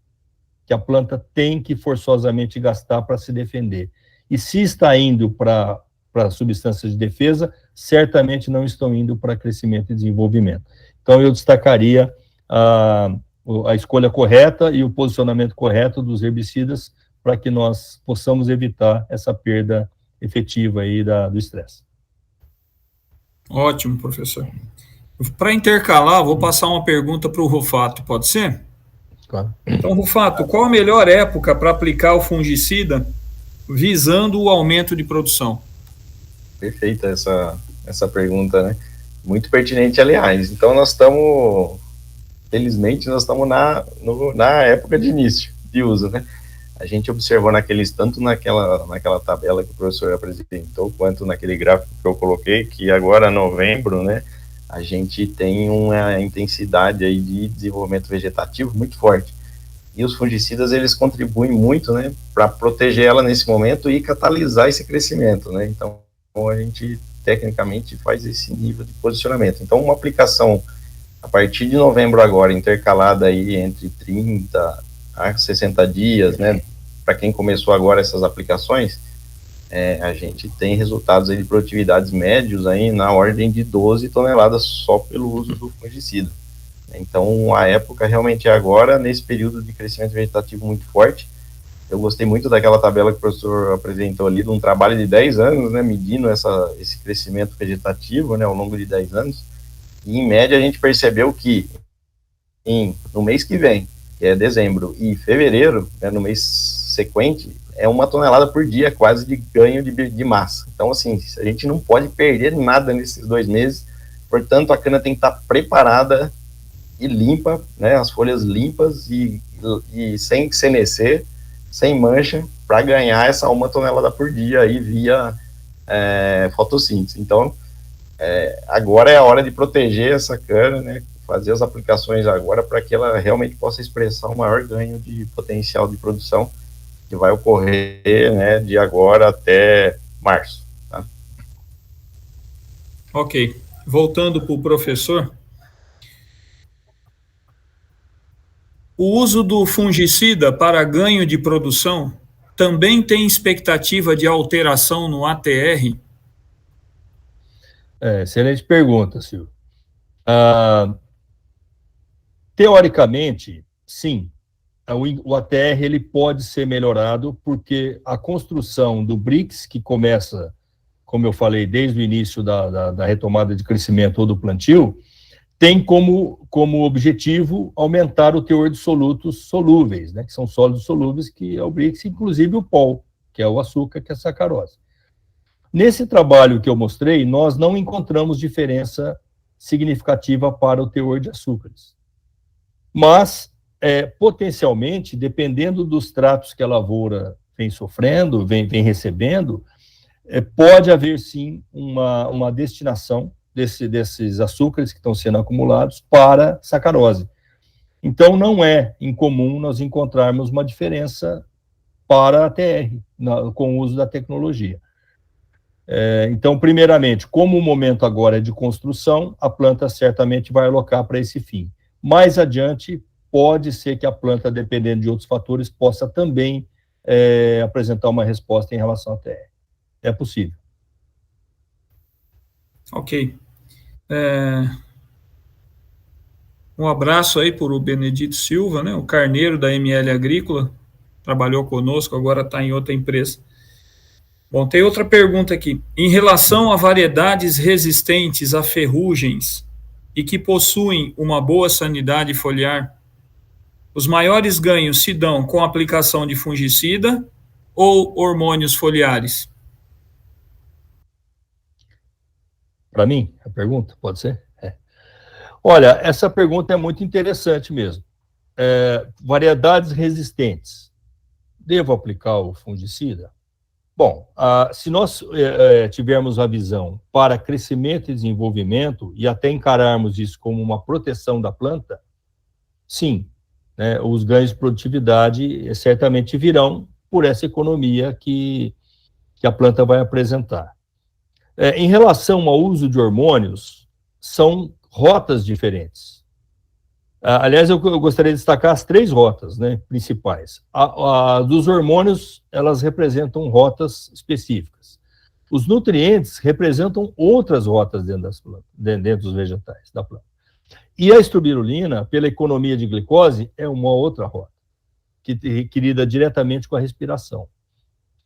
que a planta tem que forçosamente gastar para se defender. E se está indo para substâncias de defesa, certamente não estão indo para crescimento e desenvolvimento. Então, eu destacaria a escolha correta e o posicionamento correto dos herbicidas para que nós possamos evitar essa perda efetiva aí do estresse. Ótimo, professor. Para intercalar, vou passar uma pergunta para o Rufato, pode ser? Claro. Então, Rufato, qual a melhor época para aplicar o fungicida visando o aumento de produção? Perfeita essa pergunta, né? Muito pertinente, aliás. Então, felizmente, nós estamos na época de início de uso, né? A gente observou tanto naquela tabela que o professor apresentou, quanto naquele gráfico que eu coloquei, que agora, novembro, né, a gente tem uma intensidade aí de desenvolvimento vegetativo muito forte. E os fungicidas, eles contribuem muito, né, para proteger ela nesse momento e catalisar esse crescimento, né? Então, a gente, tecnicamente, faz esse nível de posicionamento. Então, uma aplicação a partir de novembro agora, intercalada aí entre 30 a 60 dias, né, para quem começou agora essas aplicações, a gente tem resultados aí de produtividades médios aí na ordem de 12 toneladas só pelo uso do fungicida. Então, a época realmente é agora, nesse período de crescimento vegetativo muito forte. Eu gostei muito daquela tabela que o professor apresentou ali, de um trabalho de 10 anos, né, medindo esse crescimento vegetativo, né, ao longo de 10 anos, e em média a gente percebeu que no mês que vem, que é dezembro, e fevereiro, né, no mês sequente, é 1 tonelada por dia quase de ganho de massa. Então, assim, a gente não pode perder nada nesses 2 meses, portanto, a cana tem que estar preparada e limpa, né, as folhas limpas e sem senescer, sem mancha, para ganhar essa 1 tonelada por dia aí via fotossíntese. Então, agora é a hora de proteger essa cana, né, fazer as aplicações agora para que ela realmente possa expressar um maior ganho de potencial de produção que vai ocorrer, né, de agora até março. Tá? Ok. Voltando para o professor, o uso do fungicida para ganho de produção também tem expectativa de alteração no ATR? Excelente pergunta, Silvio. Teoricamente, sim, o ATR ele pode ser melhorado porque a construção do BRICS, que começa, como eu falei, desde o início da retomada de crescimento ou do plantio, tem como objetivo aumentar o teor de solutos solúveis, né, que são sólidos solúveis, que é o BRICS, inclusive o POL, que é o açúcar, que é a sacarose. Nesse trabalho que eu mostrei, nós não encontramos diferença significativa para o teor de açúcares. Mas, potencialmente, dependendo dos tratos que a lavoura vem sofrendo, vem recebendo, pode haver, sim, uma destinação desses açúcares que estão sendo acumulados para sacarose. Então, não é incomum nós encontrarmos uma diferença para a ATR, com o uso da tecnologia. Então, primeiramente, como o momento agora é de construção, a planta certamente vai alocar para esse fim. Mais adiante, pode ser que a planta, dependendo de outros fatores, possa também apresentar uma resposta em relação à ATR. É possível. Ok. Um abraço aí para o Benedito Silva, né, o carneiro da ML Agrícola, trabalhou conosco, agora está em outra empresa. Bom, tem outra pergunta aqui. Em relação a variedades resistentes a ferrugens e que possuem uma boa sanidade foliar, os maiores ganhos se dão com a aplicação de fungicida ou hormônios foliares? Para mim, a pergunta, pode ser? Olha, essa pergunta é muito interessante mesmo. Variedades resistentes. Devo aplicar o fungicida? Bom, se nós tivermos a visão para crescimento e desenvolvimento, e até encararmos isso como uma proteção da planta, sim, né, os ganhos de produtividade certamente virão por essa economia que a planta vai apresentar. Em relação ao uso de hormônios, são rotas diferentes. Aliás, eu gostaria de destacar as 3 rotas, né, principais. Dos hormônios, elas representam rotas específicas. Os nutrientes representam outras rotas dentro das plantas, dentro dos vegetais da planta. E a estrobirulina, pela economia de glicose, é uma outra rota, que lida diretamente com a respiração.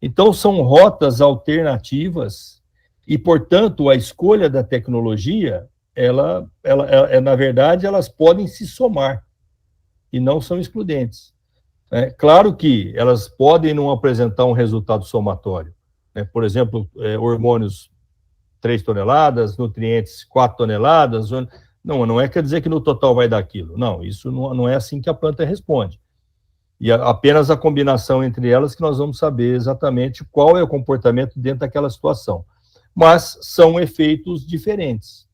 Então, são rotas alternativas e, portanto, a escolha da tecnologia, na verdade, elas podem se somar e não são excludentes. Claro que elas podem não apresentar um resultado somatório. Por exemplo, hormônios 3 toneladas, nutrientes 4 toneladas. Não quer dizer que no total vai dar aquilo. Não, isso não é assim que a planta responde. E apenas a combinação entre elas que nós vamos saber exatamente qual é o comportamento dentro daquela situação. Mas são efeitos diferentes.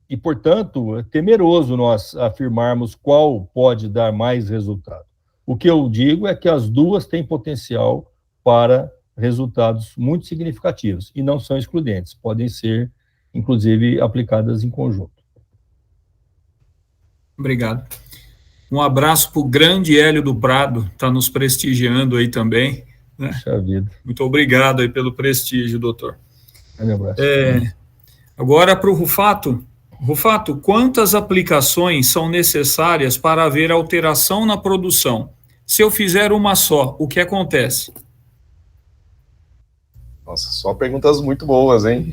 E, portanto, é temeroso nós afirmarmos qual pode dar mais resultado. O que eu digo é que as duas têm potencial para resultados muito significativos e não são excludentes, podem ser, inclusive, aplicadas em conjunto. Obrigado. Um abraço para o grande Hélio do Prado, está nos prestigiando aí também. Né? Puxa vida. Muito obrigado aí pelo prestígio, doutor. Um abraço. Agora para o Rufato. Rufato, quantas aplicações são necessárias para haver alteração na produção? Se eu fizer uma só, o que acontece? Nossa, só perguntas muito boas, hein?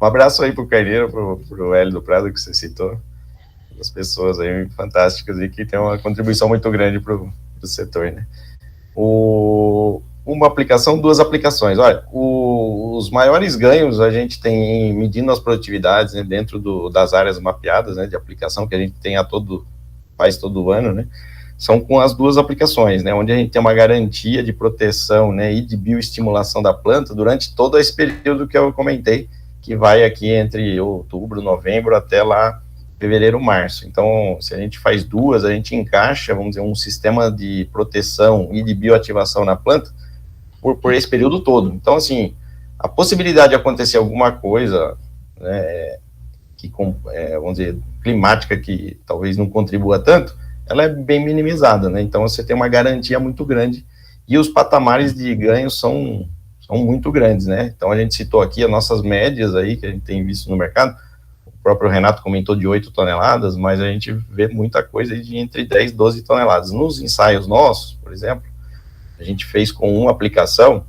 Um abraço aí para o Carneiro, para o Hélio do Prado, que você citou. As pessoas aí fantásticas e que tem uma contribuição muito grande para o setor, né? Uma aplicação, 2 aplicações. Olha, os maiores ganhos a gente tem medindo as produtividades, né, dentro das áreas mapeadas, né, de aplicação que a gente faz todo ano, né, são com as 2 aplicações, né, onde a gente tem uma garantia de proteção, né, e de bioestimulação da planta durante todo esse período que eu comentei, que vai aqui entre outubro, novembro, até lá fevereiro, março. Então, se a gente faz 2, a gente encaixa, vamos dizer, um sistema de proteção e de bioativação na planta por esse período todo. Então, assim, a possibilidade de acontecer alguma coisa, né, vamos dizer, climática, que talvez não contribua tanto, ela é bem minimizada, né? Então, você tem uma garantia muito grande e os patamares de ganho são muito grandes, né? Então, a gente citou aqui as nossas médias aí, que a gente tem visto no mercado. O próprio Renato comentou de 8 toneladas, mas a gente vê muita coisa de entre 10 e 12 toneladas. Nos ensaios nossos, por exemplo, a gente fez com uma aplicação,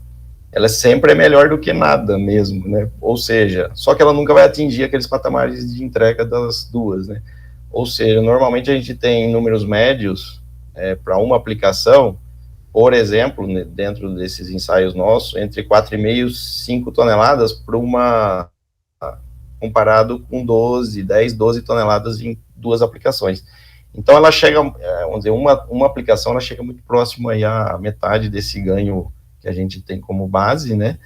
ela sempre é melhor do que nada mesmo, né? Ou seja, só que ela nunca vai atingir aqueles patamares de entrega das 2, né? Ou seja, normalmente a gente tem números médios para uma aplicação, por exemplo, né, dentro desses ensaios nossos, entre 4,5 e 5 toneladas para comparado com 10, 12 toneladas em 2 aplicações. Então, ela chega, vamos dizer, uma aplicação, ela chega muito próximo aí à metade desse ganho que a gente tem como base, né?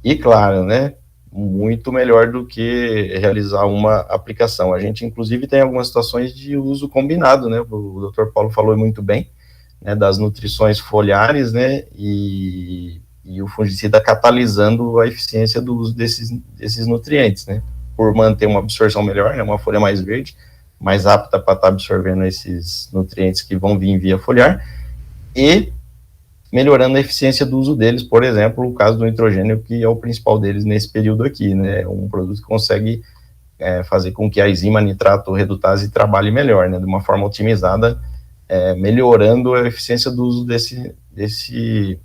E, claro, né, muito melhor do que realizar uma aplicação. A gente, inclusive, tem algumas situações de uso combinado, né? O Dr. Paulo falou muito bem, né, das nutrições foliares, né? E o fungicida catalisando a eficiência do uso desses nutrientes, né? Por manter uma absorção melhor, né, uma folha mais verde, mais apta para estar absorvendo esses nutrientes que vão vir via foliar, e melhorando a eficiência do uso deles, por exemplo, o caso do nitrogênio, que é o principal deles nesse período aqui, né, um produto que consegue fazer com que a enzima nitrato redutase trabalhe melhor, né, de uma forma otimizada, melhorando a eficiência do uso desse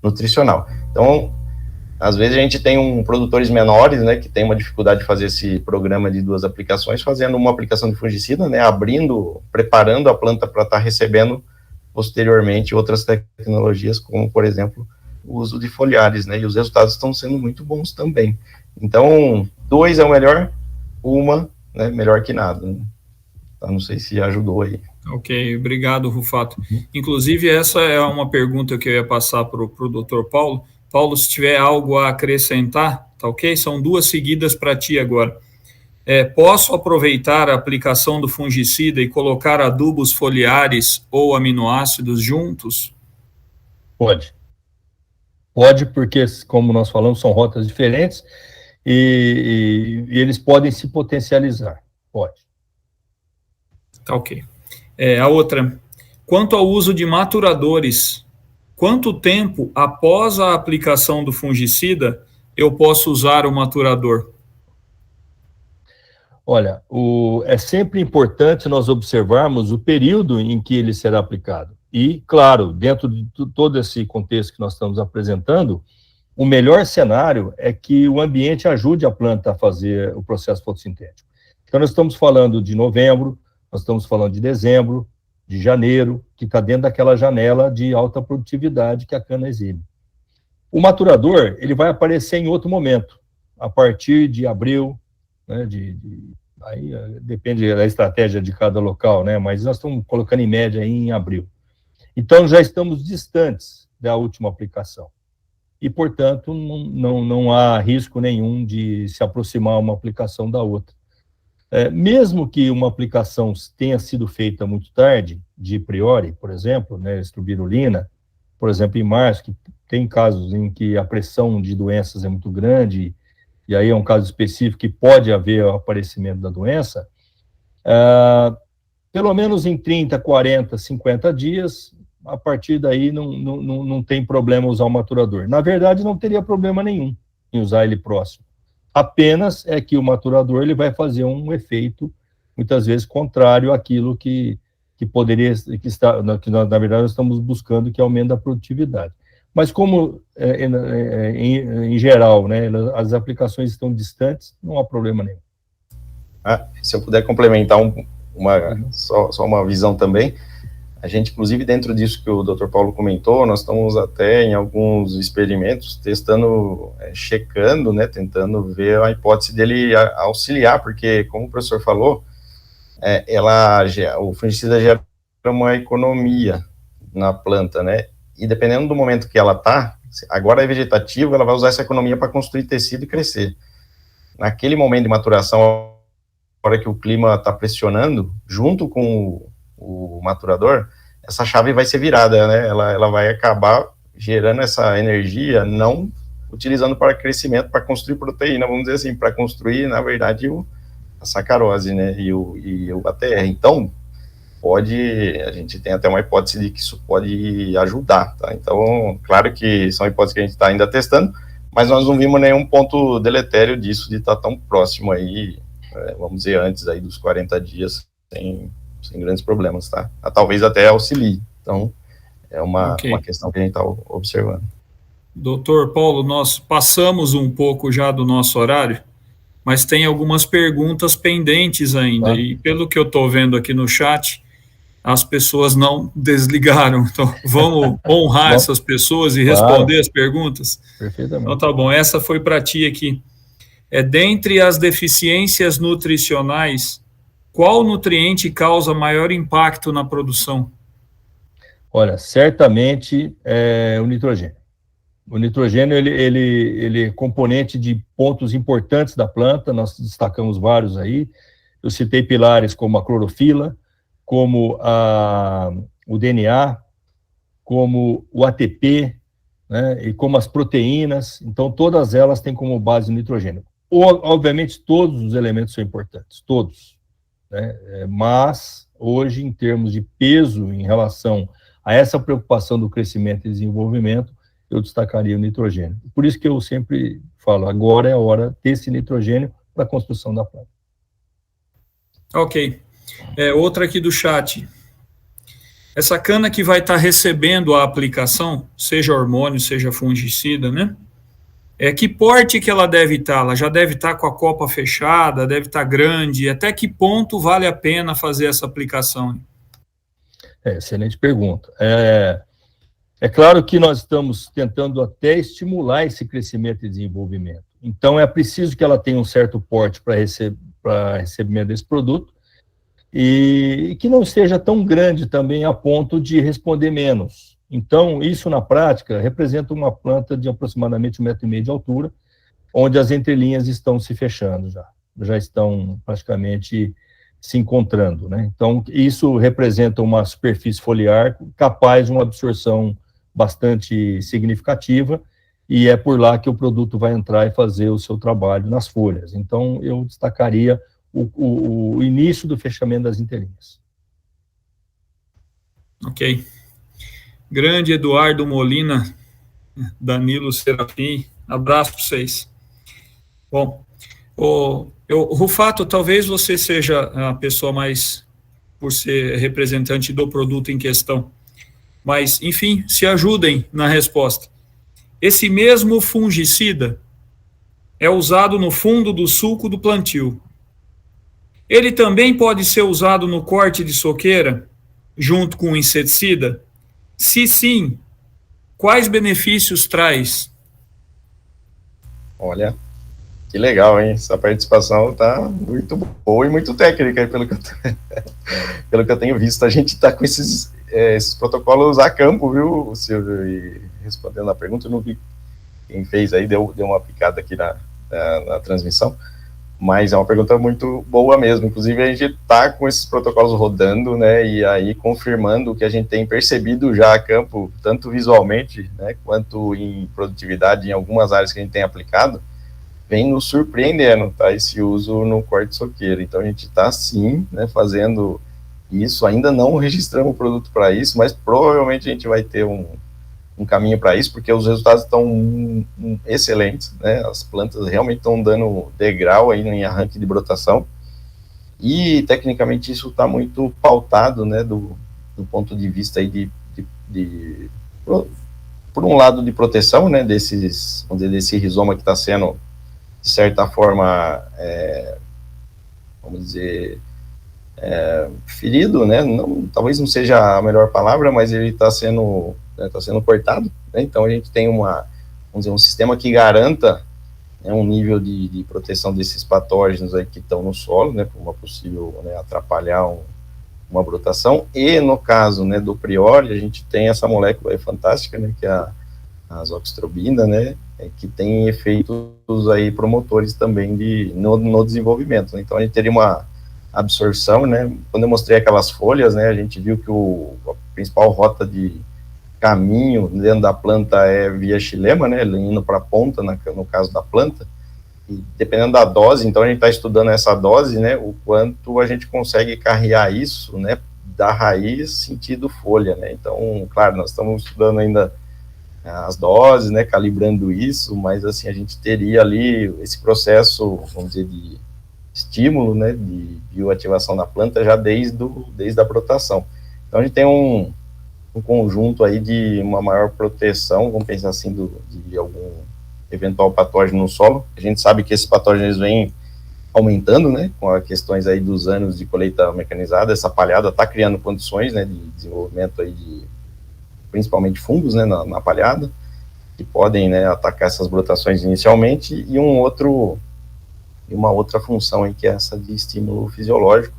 nutricional. Então, às vezes a gente tem produtores menores, né, que tem uma dificuldade de fazer esse programa de 2 aplicações, fazendo uma aplicação de fungicida, né, preparando a planta para estar recebendo posteriormente outras tecnologias, como, por exemplo, o uso de foliares, né, e os resultados estão sendo muito bons também. Então, 2 é o melhor, 1, né, melhor que nada, né? tá? Não sei se ajudou aí. Ok, obrigado, Rufato. Inclusive, essa é uma pergunta que eu ia passar para o doutor Paulo. Paulo, se tiver algo a acrescentar, tá ok? São duas seguidas para ti agora. Posso aproveitar a aplicação do fungicida e colocar adubos foliares ou aminoácidos juntos? Pode. Pode, porque, como nós falamos, são rotas diferentes e eles podem se potencializar. Pode. Tá ok. A outra, quanto ao uso de maturadores, quanto tempo após a aplicação do fungicida eu posso usar o maturador? Olha, é sempre importante nós observarmos o período em que ele será aplicado. E, claro, dentro de todo esse contexto que nós estamos apresentando, o melhor cenário é que o ambiente ajude a planta a fazer o processo fotossintético. Então, nós estamos falando de novembro, nós estamos falando de dezembro, de janeiro, que está dentro daquela janela de alta produtividade que a cana exibe. O maturador, ele vai aparecer em outro momento, a partir de abril, né, aí depende da estratégia de cada local, né, mas nós estamos colocando em média aí em abril. Então, já estamos distantes da última aplicação. E, portanto, não há risco nenhum de se aproximar uma aplicação da outra. Mesmo que uma aplicação tenha sido feita muito tarde, de priori, por exemplo, né, estrobirulina, por exemplo, em março, que tem casos em que a pressão de doenças é muito grande, e aí é um caso específico que pode haver o aparecimento da doença, pelo menos em 30, 40, 50 dias, a partir daí não tem problema usar o maturador. Na verdade, não teria problema nenhum em usar ele próximo. Apenas é que o maturador ele vai fazer um efeito, muitas vezes, contrário àquilo que poderia, que na verdade nós estamos buscando, que é aumento da produtividade. Mas como, em geral, né, as aplicações estão distantes, não há problema nenhum. Se eu puder complementar só uma visão também, a gente, inclusive, dentro disso que o Dr. Paulo comentou, nós estamos até em alguns experimentos testando, checando, né, tentando ver a hipótese dele auxiliar, porque, como o professor falou, o fungicida gera uma economia na planta, né, e dependendo do momento que ela está, agora é vegetativa, ela vai usar essa economia para construir tecido e crescer. Naquele momento de maturação, a hora que o clima está pressionando, junto com o maturador, essa chave vai ser virada, né? Ela vai acabar gerando essa energia, não utilizando para crescimento, para construir proteína, vamos dizer assim, para construir, na verdade, a sacarose, né? E o ATR. Então, a gente tem até uma hipótese de que isso pode ajudar, tá? Então, claro que são hipóteses que a gente está ainda testando, mas nós não vimos nenhum ponto deletério disso, de estar tão próximo aí, vamos dizer, antes aí dos 40 dias, sem grandes problemas, tá? Talvez até auxilie. Então, é uma questão que a gente está observando. Doutor Paulo, nós passamos um pouco já do nosso horário, mas tem algumas perguntas pendentes ainda, e pelo que eu estou vendo aqui no chat, as pessoas não desligaram. Então, vamos honrar essas pessoas e responder as perguntas? Perfeitamente. Então, tá bom. Essa foi para ti aqui. Dentre as deficiências nutricionais, qual nutriente causa maior impacto na produção? Olha, certamente é o nitrogênio. O nitrogênio, ele é componente de pontos importantes da planta, nós destacamos vários aí. Eu citei pilares como a clorofila, como o DNA, como o ATP, né, e como as proteínas. Então, todas elas têm como base o nitrogênio. Obviamente, todos os elementos são importantes, todos. Né? Mas, hoje, em termos de peso em relação a essa preocupação do crescimento e desenvolvimento, eu destacaria o nitrogênio. Por isso que eu sempre falo, agora é a hora desse nitrogênio para a construção da planta. Ok. Outra aqui do chat. Essa cana que vai estar recebendo a aplicação, seja hormônio, seja fungicida, né? Que porte que ela deve estar? Ela já deve estar com a copa fechada, deve estar grande. Até que ponto vale a pena fazer essa aplicação? Excelente pergunta. É claro que nós estamos tentando até estimular esse crescimento e desenvolvimento. Então, é preciso que ela tenha um certo porte para recebimento desse produto. e que não seja tão grande também a ponto de responder menos. Então, isso na prática representa uma planta de aproximadamente 1,5 m de altura, onde as entrelinhas estão se fechando já estão praticamente se encontrando, né? Então, isso representa uma superfície foliar capaz de uma absorção bastante significativa, e é por lá que o produto vai entrar e fazer o seu trabalho nas folhas. Então, eu destacaria o início do fechamento das entrelinhas. Ok. Grande Eduardo Molina, Danilo Serafim, abraço para vocês. Bom, Rufato, talvez você seja a pessoa mais, por ser representante do produto em questão, mas, enfim, se ajudem na resposta. Esse mesmo fungicida é usado no fundo do sulco do plantio. Ele também pode ser usado no corte de soqueira, junto com o inseticida? Se sim, quais benefícios traz? Olha, que legal, hein? Essa participação está muito boa e muito técnica, pelo que eu tenho visto. A gente está com esses protocolos a campo, viu, Silvio? E respondendo a pergunta, eu não vi quem fez aí, deu uma picada aqui na transmissão, mas é uma pergunta muito boa mesmo. Inclusive, a gente está com esses protocolos rodando, né, e aí confirmando o que a gente tem percebido já a campo, tanto visualmente, né, quanto em produtividade, em algumas áreas que a gente tem aplicado, vem nos surpreendendo, tá, esse uso no corte de soqueira. Então, a gente está, sim, né, fazendo isso, ainda não registramos o produto para isso, mas provavelmente a gente vai ter um caminho para isso, porque os resultados estão excelentes, né, as plantas realmente estão dando degrau aí em arranque de brotação, e tecnicamente isso está muito pautado, né, do ponto de vista aí por um lado de proteção, né, desse rizoma que está sendo, de certa forma, vamos dizer, ferido, né, talvez não seja a melhor palavra, mas ele está sendo cortado, né? Então a gente tem vamos dizer, um sistema que garanta, né, um nível de proteção desses patógenos aí que estão no solo, né, por uma possível, né, atrapalhar uma brotação, e no caso, né, do priori, a gente tem essa molécula aí fantástica, né, que é a azoxastrobina, né, que tem efeitos aí promotores também no desenvolvimento, né? Então a gente teria uma absorção, né, quando eu mostrei aquelas folhas, né, a gente viu que a principal rota de caminho dentro da planta é via xilema, né, indo para a ponta, no caso da planta, e dependendo da dose, então a gente está estudando essa dose, né, o quanto a gente consegue carrear isso, né, da raiz sentido folha, né. Então, claro, nós estamos estudando ainda as doses, né, calibrando isso, mas assim, a gente teria ali esse processo, vamos dizer, de estímulo, né, de bioativação da planta já desde a brotação. Então a gente tem um conjunto aí de uma maior proteção, vamos pensar assim, de algum eventual patógeno no solo. A gente sabe que esses patógenos vêm aumentando, né, com as questões aí dos anos de colheita mecanizada. Essa palhada está criando condições, né, de desenvolvimento aí principalmente fungos, né, na palhada, que podem, né, atacar essas brotações inicialmente, e uma outra função aí, que é essa de estímulo fisiológico,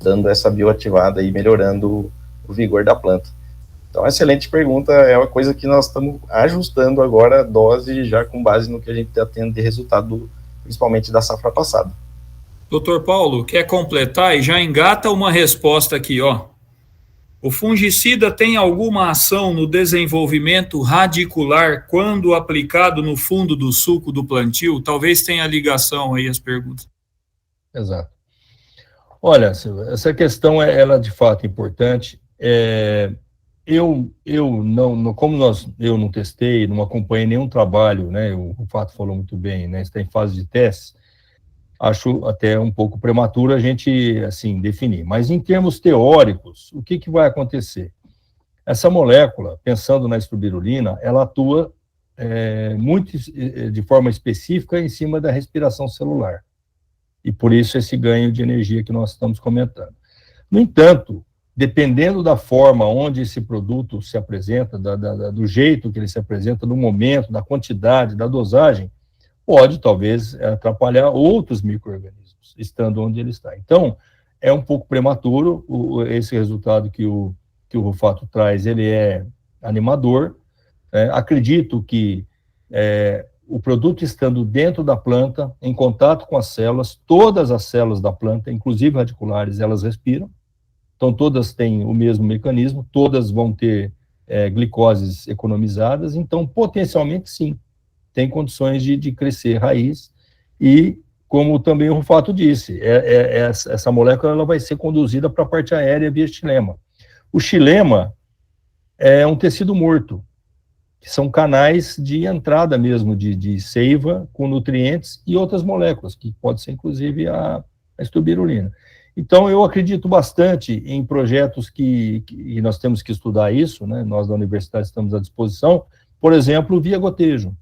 dando essa bioativada e melhorando o vigor da planta. Então, excelente pergunta, é uma coisa que nós estamos ajustando agora a dose, já com base no que a gente está tendo de resultado, principalmente da safra passada. Doutor Paulo, quer completar e já engata uma resposta aqui, ó. O fungicida tem alguma ação no desenvolvimento radicular quando aplicado no fundo do sulco do plantio? Talvez tenha ligação aí as perguntas. Exato. Olha, Silvia, essa questão ela de fato importante. Eu não testei, não acompanhei nenhum trabalho, né? O Fato falou muito bem, né? Está em fase de teste. Acho até um pouco prematuro a gente, assim, definir. Mas, em termos teóricos, o que vai acontecer? Essa molécula, pensando na estrobilurina, ela atua muito de forma específica em cima da respiração celular. E, por isso, esse ganho de energia que nós estamos comentando. No entanto, dependendo da forma onde esse produto se apresenta, do jeito que ele se apresenta, do momento, da quantidade, da dosagem, pode, talvez, atrapalhar outros micro-organismos, estando onde ele está. Então, é um pouco prematuro, esse resultado que o Rufato traz, ele é animador. Acredito que o produto estando dentro da planta, em contato com as células, todas as células da planta, inclusive radiculares, elas respiram, então todas têm o mesmo mecanismo, todas vão ter glicoses economizadas, então potencialmente sim, tem condições de crescer raiz, e como também o Rufato disse, essa molécula ela vai ser conduzida para a parte aérea via xilema. O xilema é um tecido morto, que são canais de entrada mesmo, de seiva com nutrientes e outras moléculas, que pode ser inclusive a estubirulina. Então, eu acredito bastante em projetos e nós temos que estudar isso, né? Nós da universidade estamos à disposição, por exemplo, via gotejo.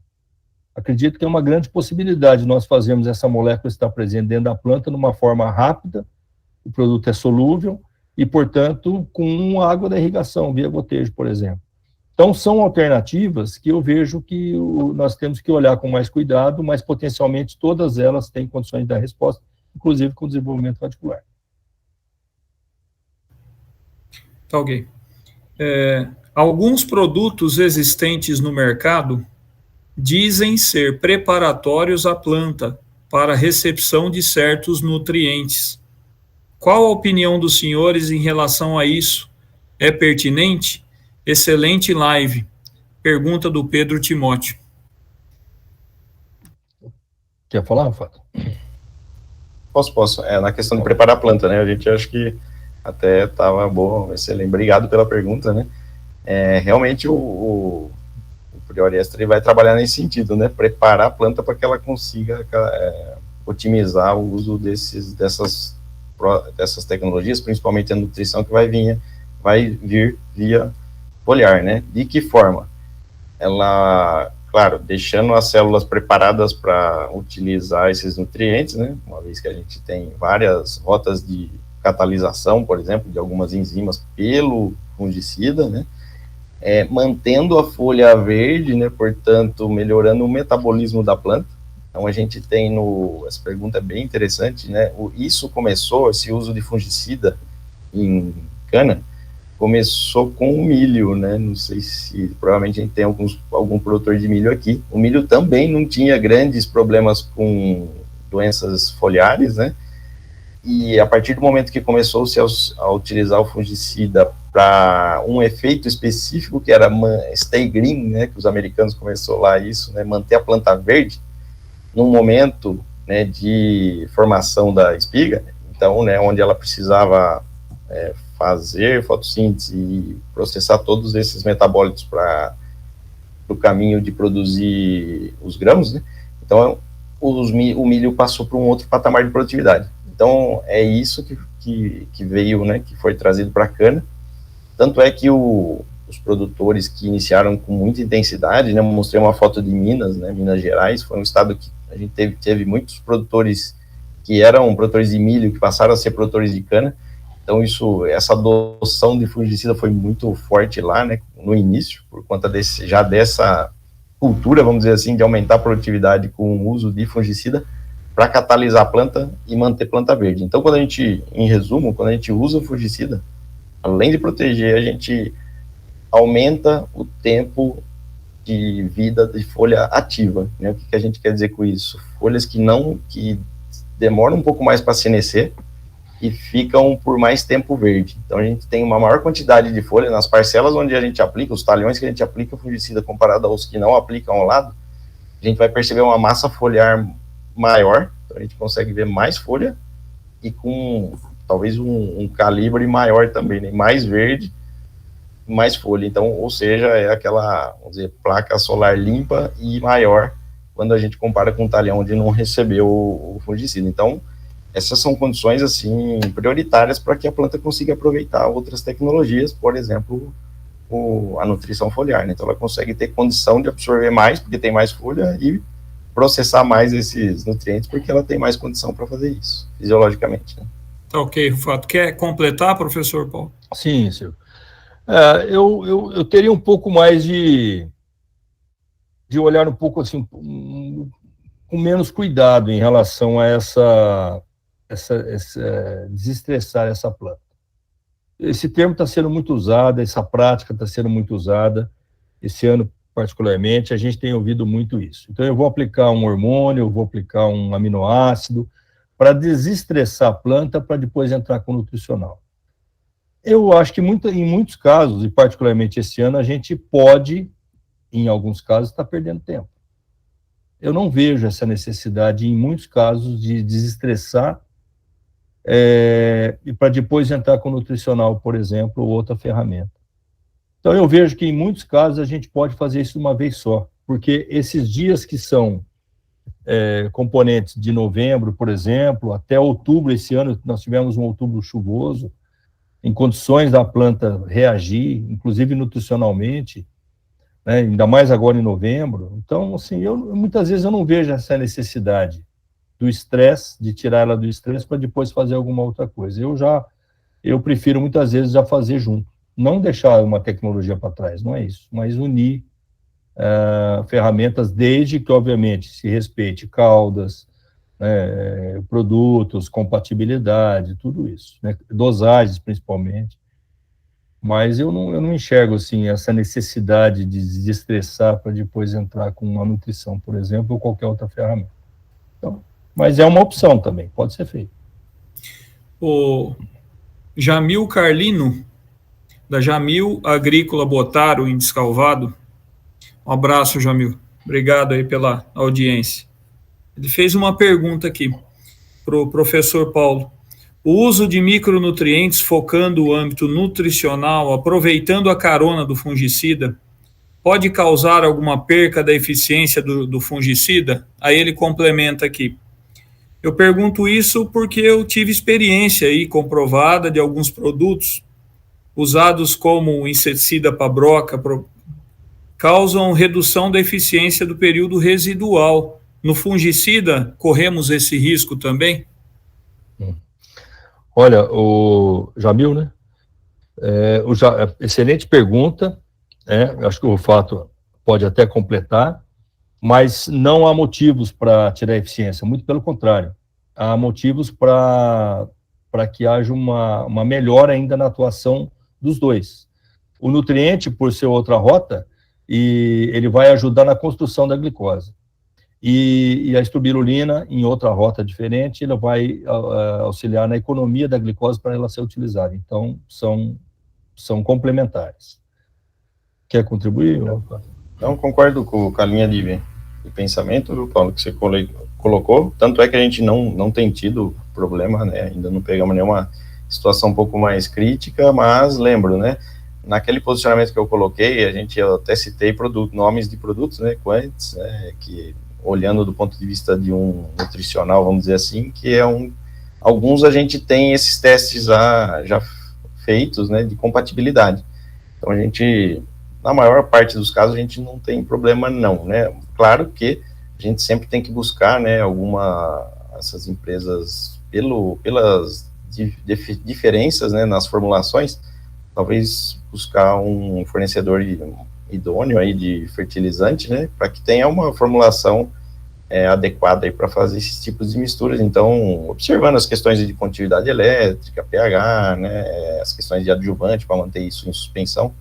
Acredito que é uma grande possibilidade nós fazermos essa molécula estar presente dentro da planta numa forma rápida, o produto é solúvel e, portanto, com água da irrigação, via gotejo, por exemplo. Então, são alternativas que eu vejo que nós temos que olhar com mais cuidado, mas potencialmente todas elas têm condições de dar resposta, inclusive com o desenvolvimento radicular. Tá, ok. Alguns produtos existentes no mercado dizem ser preparatórios à planta para a recepção de certos nutrientes. Qual a opinião dos senhores em relação a isso? É pertinente? Excelente live. Pergunta do Pedro Timóteo. Quer falar, Fato? Posso. Na questão de preparar a planta, né? A gente acha que até estava bom, excelente. Obrigado pela pergunta, né? Realmente o Priori-Ester vai trabalhar nesse sentido, né? Preparar a planta para que ela consiga otimizar o uso dessas tecnologias, principalmente a nutrição que vai vir via foliar, né? De que forma? Ela, claro, deixando as células preparadas para utilizar esses nutrientes, né? Uma vez que a gente tem várias rotas de catalisação, por exemplo, de algumas enzimas pelo fungicida, né? Mantendo a folha verde, né? Portanto, melhorando o metabolismo da planta. Então, a gente tem essa pergunta é bem interessante, né? Esse uso de fungicida em cana, começou com o milho, né? Não sei se, provavelmente a gente tem algum produtor de milho aqui. O milho também não tinha grandes problemas com doenças foliares, né? E a partir do momento que começou-se a utilizar o fungicida para um efeito específico, que era stay green, né? Que os americanos começaram lá isso, né? Manter a planta verde, num momento, né, de formação da espiga, então, né, onde ela precisava fazer fotossíntese e processar todos esses metabólitos para o caminho de produzir os grãos, né? Então, o milho passou para um outro patamar de produtividade. Então, é isso que veio, né, que foi trazido para a cana. Tanto é que os produtores que iniciaram com muita intensidade, né, mostrei uma foto de Minas, né, Minas Gerais, foi um estado que a gente teve muitos produtores que eram produtores de milho, que passaram a ser produtores de cana. Então, essa adoção de fungicida foi muito forte lá, né, no início, por conta dessa cultura, vamos dizer assim, de aumentar a produtividade com o uso de fungicida para catalisar a planta e manter a planta verde. Então, em resumo, quando a gente usa o fungicida, além de proteger, a gente aumenta o tempo de vida de folha ativa, né? O que a gente quer dizer com isso? Folhas que demoram um pouco mais para senescer e ficam por mais tempo verde. Então, a gente tem uma maior quantidade de folha nas parcelas onde a gente aplica, os talhões que a gente aplica o fungicida comparado aos que não aplicam ao lado, a gente vai perceber uma massa foliar maior, então a gente consegue ver mais folha e com talvez um calibre maior também, né? Mais verde, mais folha. Então, ou seja, é aquela, vamos dizer, placa solar limpa e maior quando a gente compara com um talhão onde não recebeu o fungicida. Então, essas são condições, assim, prioritárias para que a planta consiga aproveitar outras tecnologias, por exemplo, a nutrição foliar, né? Então, ela consegue ter condição de absorver mais, porque tem mais folha, e processar mais esses nutrientes, porque ela tem mais condição para fazer isso, fisiologicamente, né? Tá ok, Rufato. Quer completar, professor Paulo? Sim, Silvio. Eu teria um pouco mais de olhar um pouco assim, com menos cuidado em relação a desestressar essa planta. Esse termo está sendo muito usado, essa prática está sendo muito usada, esse ano particularmente, a gente tem ouvido muito isso. Então, eu vou aplicar um hormônio, eu vou aplicar um aminoácido, para desestressar a planta, para depois entrar com o nutricional. Eu acho que em muitos casos, e particularmente esse ano, a gente pode, em alguns casos, estar perdendo tempo. Eu não vejo essa necessidade, em muitos casos, de desestressar e para depois entrar com o nutricional, por exemplo, ou outra ferramenta. Então, eu vejo que, em muitos casos, a gente pode fazer isso de uma vez só, porque esses dias que são componentes de novembro, por exemplo, até outubro, esse ano, nós tivemos um outubro chuvoso, em condições da planta reagir, inclusive nutricionalmente, né, ainda mais agora em novembro. Então, assim, muitas vezes eu não vejo essa necessidade do estresse, de tirar ela do estresse para depois fazer alguma outra coisa. Eu prefiro muitas vezes já fazer junto. Não deixar uma tecnologia para trás, não é isso, mas unir ferramentas, desde que, obviamente, se respeite caudas, produtos, compatibilidade, tudo isso, né? Dosagens, principalmente. Mas eu não enxergo, assim, essa necessidade de desestressar para depois entrar com uma nutrição, por exemplo, ou qualquer outra ferramenta. Então, mas é uma opção também, pode ser feito. O Jamil Carlino, da Jamil Agrícola Botaro, em Descalvado. Um abraço, Jamil. Obrigado aí pela audiência. Ele fez uma pergunta aqui para o professor Paulo. O uso de micronutrientes focando o âmbito nutricional, aproveitando a carona do fungicida, pode causar alguma perca da eficiência do fungicida? Aí ele complementa aqui. Eu pergunto isso porque eu tive experiência aí comprovada de alguns produtos usados como inseticida para broca, causam redução da eficiência do período residual. No fungicida, corremos esse risco também? Olha, o Jamil, né? Excelente pergunta. Acho que o fato pode até completar, mas não há motivos para tirar a eficiência, muito pelo contrário. Há motivos para que haja uma melhora ainda na atuação dos dois. O nutriente, por ser outra rota, ele vai ajudar na construção da glicose. E a estrubirulina, em outra rota diferente, ela vai auxiliar na economia da glicose para ela ser utilizada. Então, são complementares. Quer contribuir? Não, concordo com a linha de pensamento, viu, Paulo, que você colocou. Tanto é que a gente não tem tido problema, né? Ainda não pegamos nenhuma situação um pouco mais crítica, mas lembro, né? Naquele posicionamento que eu coloquei, eu até citei nomes de produtos, né? Quantos, né? Que, olhando do ponto de vista de um nutricional, vamos dizer assim, que alguns a gente tem esses testes já feitos, né? De compatibilidade. Então, na maior parte dos casos, a gente não tem problema não, né? Claro que a gente sempre tem que buscar, né, essas empresas, pelas diferenças, né, nas formulações, talvez buscar um fornecedor idôneo aí de fertilizante, né, para que tenha uma formulação adequada aí para fazer esses tipos de misturas. Então, observando as questões de condutividade elétrica, pH, né, as questões de adjuvante para manter isso em suspensão,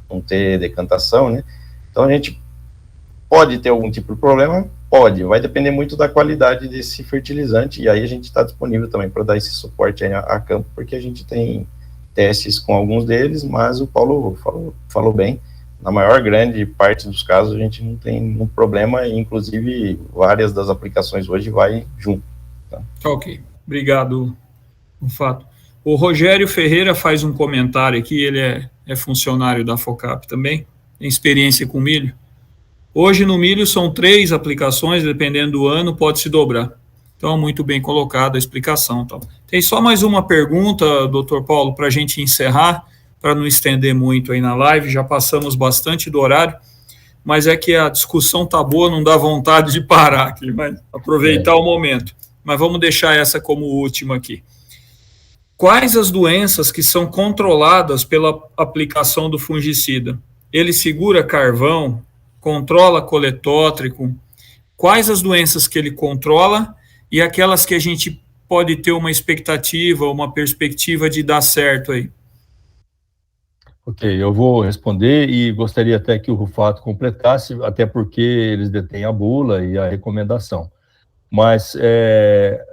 não ter decantação, né? Então, a gente pode ter algum tipo de problema? Pode, vai depender muito da qualidade desse fertilizante, e aí a gente está disponível também para dar esse suporte aí a campo, porque a gente tem testes com alguns deles, mas o Paulo falou bem, na maior grande parte dos casos a gente não tem um problema, e inclusive várias das aplicações hoje vai junto. Tá? Ok, obrigado, Fato. O Rogério Ferreira faz um comentário aqui, ele é funcionário da FOCAP também, tem experiência com milho. Hoje no milho são 3 aplicações, dependendo do ano, pode se dobrar. Então, muito bem colocada a explicação. Tá? Tem só mais uma pergunta, doutor Paulo, para a gente encerrar, para não estender muito aí na live, já passamos bastante do horário, mas é que a discussão tá boa, não dá vontade de parar aqui, mas aproveitar o momento. Mas vamos deixar essa como última aqui. Quais as doenças que são controladas pela aplicação do fungicida? Ele segura carvão, controla coletótrico? Quais as doenças que ele controla e aquelas que a gente pode ter uma expectativa, uma perspectiva de dar certo aí? Ok, eu vou responder e gostaria até que o Rufato completasse, até porque eles detêm a bula e a recomendação. Mas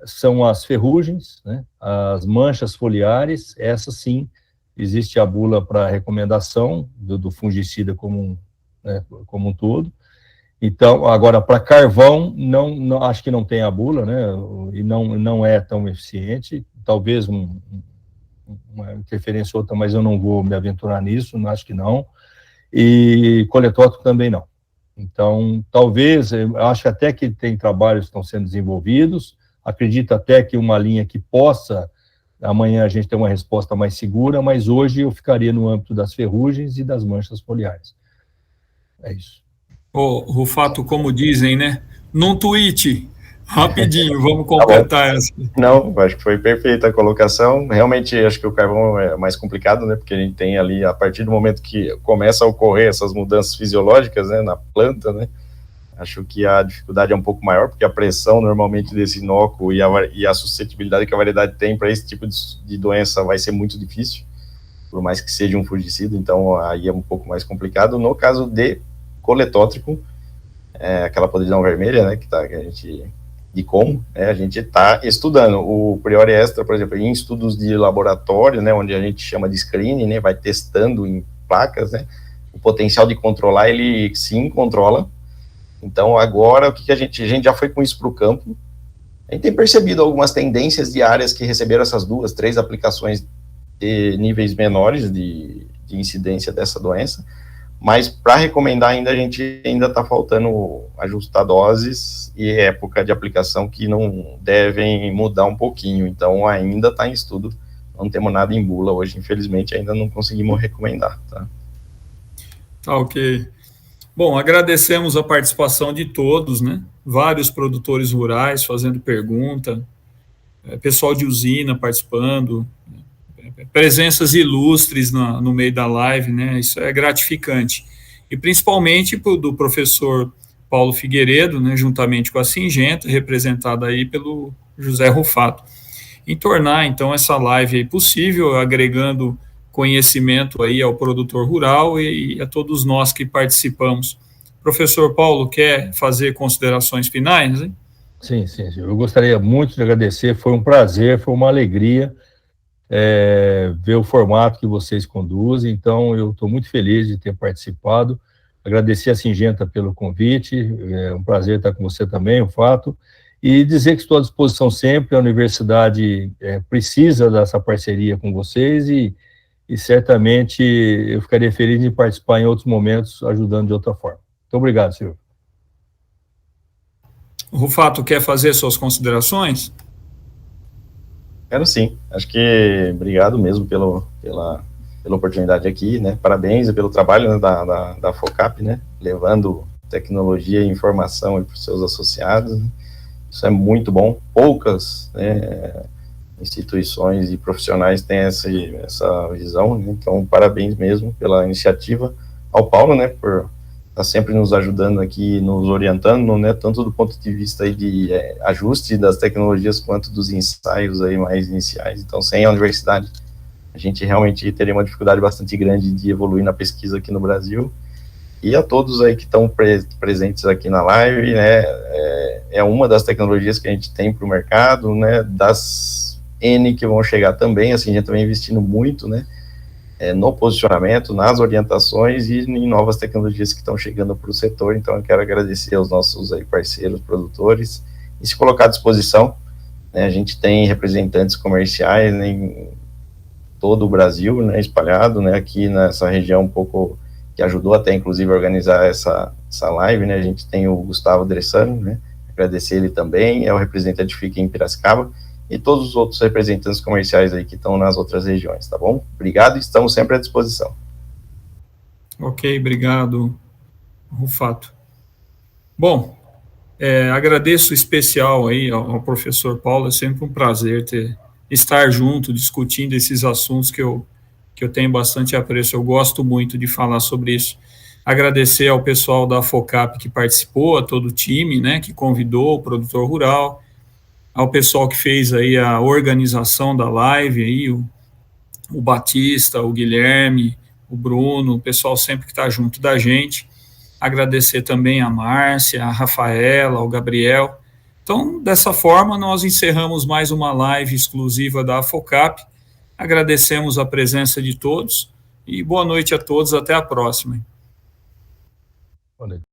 são as ferrugens, né, as manchas foliares, essas sim, existe a bula para recomendação do fungicida como um todo. Então, agora, para carvão, não, acho que não tem a bula, né, e não é tão eficiente, talvez uma interferência ou outra, mas eu não vou me aventurar nisso, acho que não, e coletótipo também não. Então, talvez, eu acho até que tem trabalhos que estão sendo desenvolvidos, acredito até que uma linha que possa, amanhã a gente ter uma resposta mais segura, mas hoje eu ficaria no âmbito das ferrugens e das manchas foliares. É isso. Rufato, como dizem, né? Num tweet, rapidinho, vamos completar essa. Não, acho que foi perfeita a colocação. Realmente, acho que o carvão é mais complicado, né? Porque a gente tem ali, a partir do momento que começa a ocorrer essas mudanças fisiológicas, né, na planta, né? Acho que a dificuldade é um pouco maior, porque a pressão normalmente desse inóculo e a suscetibilidade que a variedade tem para esse tipo de doença vai ser muito difícil, por mais que seja um fungicida, então aí é um pouco mais complicado. No caso de coletótrico, aquela podridão vermelha, né, que a gente, de como, a gente está estudando. O Priori Extra, por exemplo, em estudos de laboratório, né, onde a gente chama de screening, né, vai testando em placas, né, o potencial de controlar, ele sim controla. Então, agora, o que a gente já foi com isso para o campo, a gente tem percebido algumas tendências de áreas que receberam essas 2, 3 aplicações de níveis menores de incidência dessa doença, mas para recomendar ainda, a gente ainda está faltando ajustar doses e época de aplicação que não devem mudar um pouquinho, então ainda está em estudo, não temos nada em bula hoje, infelizmente ainda não conseguimos recomendar, tá? Tá, ok. Bom, agradecemos a participação de todos, né? Vários produtores rurais fazendo pergunta, pessoal de usina participando, presenças ilustres no meio da live, né? Isso é gratificante. E principalmente do professor Paulo Figueiredo, né, juntamente com a Syngenta, representada aí pelo José Rufato, em tornar, então, essa live aí possível, agregando conhecimento aí ao produtor rural e a todos nós que participamos. Professor Paulo, quer fazer considerações finais, hein? Sim, eu gostaria muito de agradecer, foi um prazer, foi uma alegria ver o formato que vocês conduzem, então eu estou muito feliz de ter participado, agradecer a Syngenta pelo convite, é um prazer estar com você também, o Fato, e dizer que estou à disposição sempre, a universidade precisa dessa parceria com vocês e certamente eu ficaria feliz de participar em outros momentos, ajudando de outra forma. Muito obrigado, Silvio. Rufato, quer fazer suas considerações? Quero sim, acho que obrigado mesmo pela oportunidade aqui, né, parabéns pelo trabalho, né, da FOCAP, né, levando tecnologia e informação para os seus associados, né? Isso é muito bom, poucas, né, instituições e profissionais têm essa visão, né? Então parabéns mesmo pela iniciativa, ao Paulo, né, por estar sempre nos ajudando aqui, nos orientando, né, tanto do ponto de vista aí de ajuste das tecnologias, quanto dos ensaios aí mais iniciais. Então, sem a universidade, a gente realmente teria uma dificuldade bastante grande de evoluir na pesquisa aqui no Brasil. E a todos aí que estão presentes aqui na live, né, é uma das tecnologias que a gente tem para o mercado, né, das N que vão chegar também, assim, a gente também investindo muito, né, no posicionamento, nas orientações e em novas tecnologias que estão chegando para o setor. Então eu quero agradecer aos nossos aí parceiros, produtores, e se colocar à disposição, né, a gente tem representantes comerciais, né, em todo o Brasil, né, espalhado, né, aqui nessa região um pouco, que ajudou até inclusive a organizar essa live, né, a gente tem o Gustavo Dressano, né, agradecer ele também, é o representante que fica em Piracicaba, e todos os outros representantes comerciais aí que estão nas outras regiões, tá bom? Obrigado, estamos sempre à disposição. Ok, obrigado, Rufato. Bom, agradeço especial aí ao professor Paulo, é sempre um prazer estar junto, discutindo esses assuntos que eu tenho bastante apreço, eu gosto muito de falar sobre isso. Agradecer ao pessoal da FOCAP que participou, a todo o time, né, que convidou o produtor rural, ao pessoal que fez aí a organização da live, aí, o Batista, o Guilherme, o Bruno, o pessoal sempre que está junto da gente. Agradecer também a Márcia, a Rafaela, ao Gabriel. Então, dessa forma, nós encerramos mais uma live exclusiva da AFOCAP. Agradecemos a presença de todos e boa noite a todos. Até a próxima. Boa noite.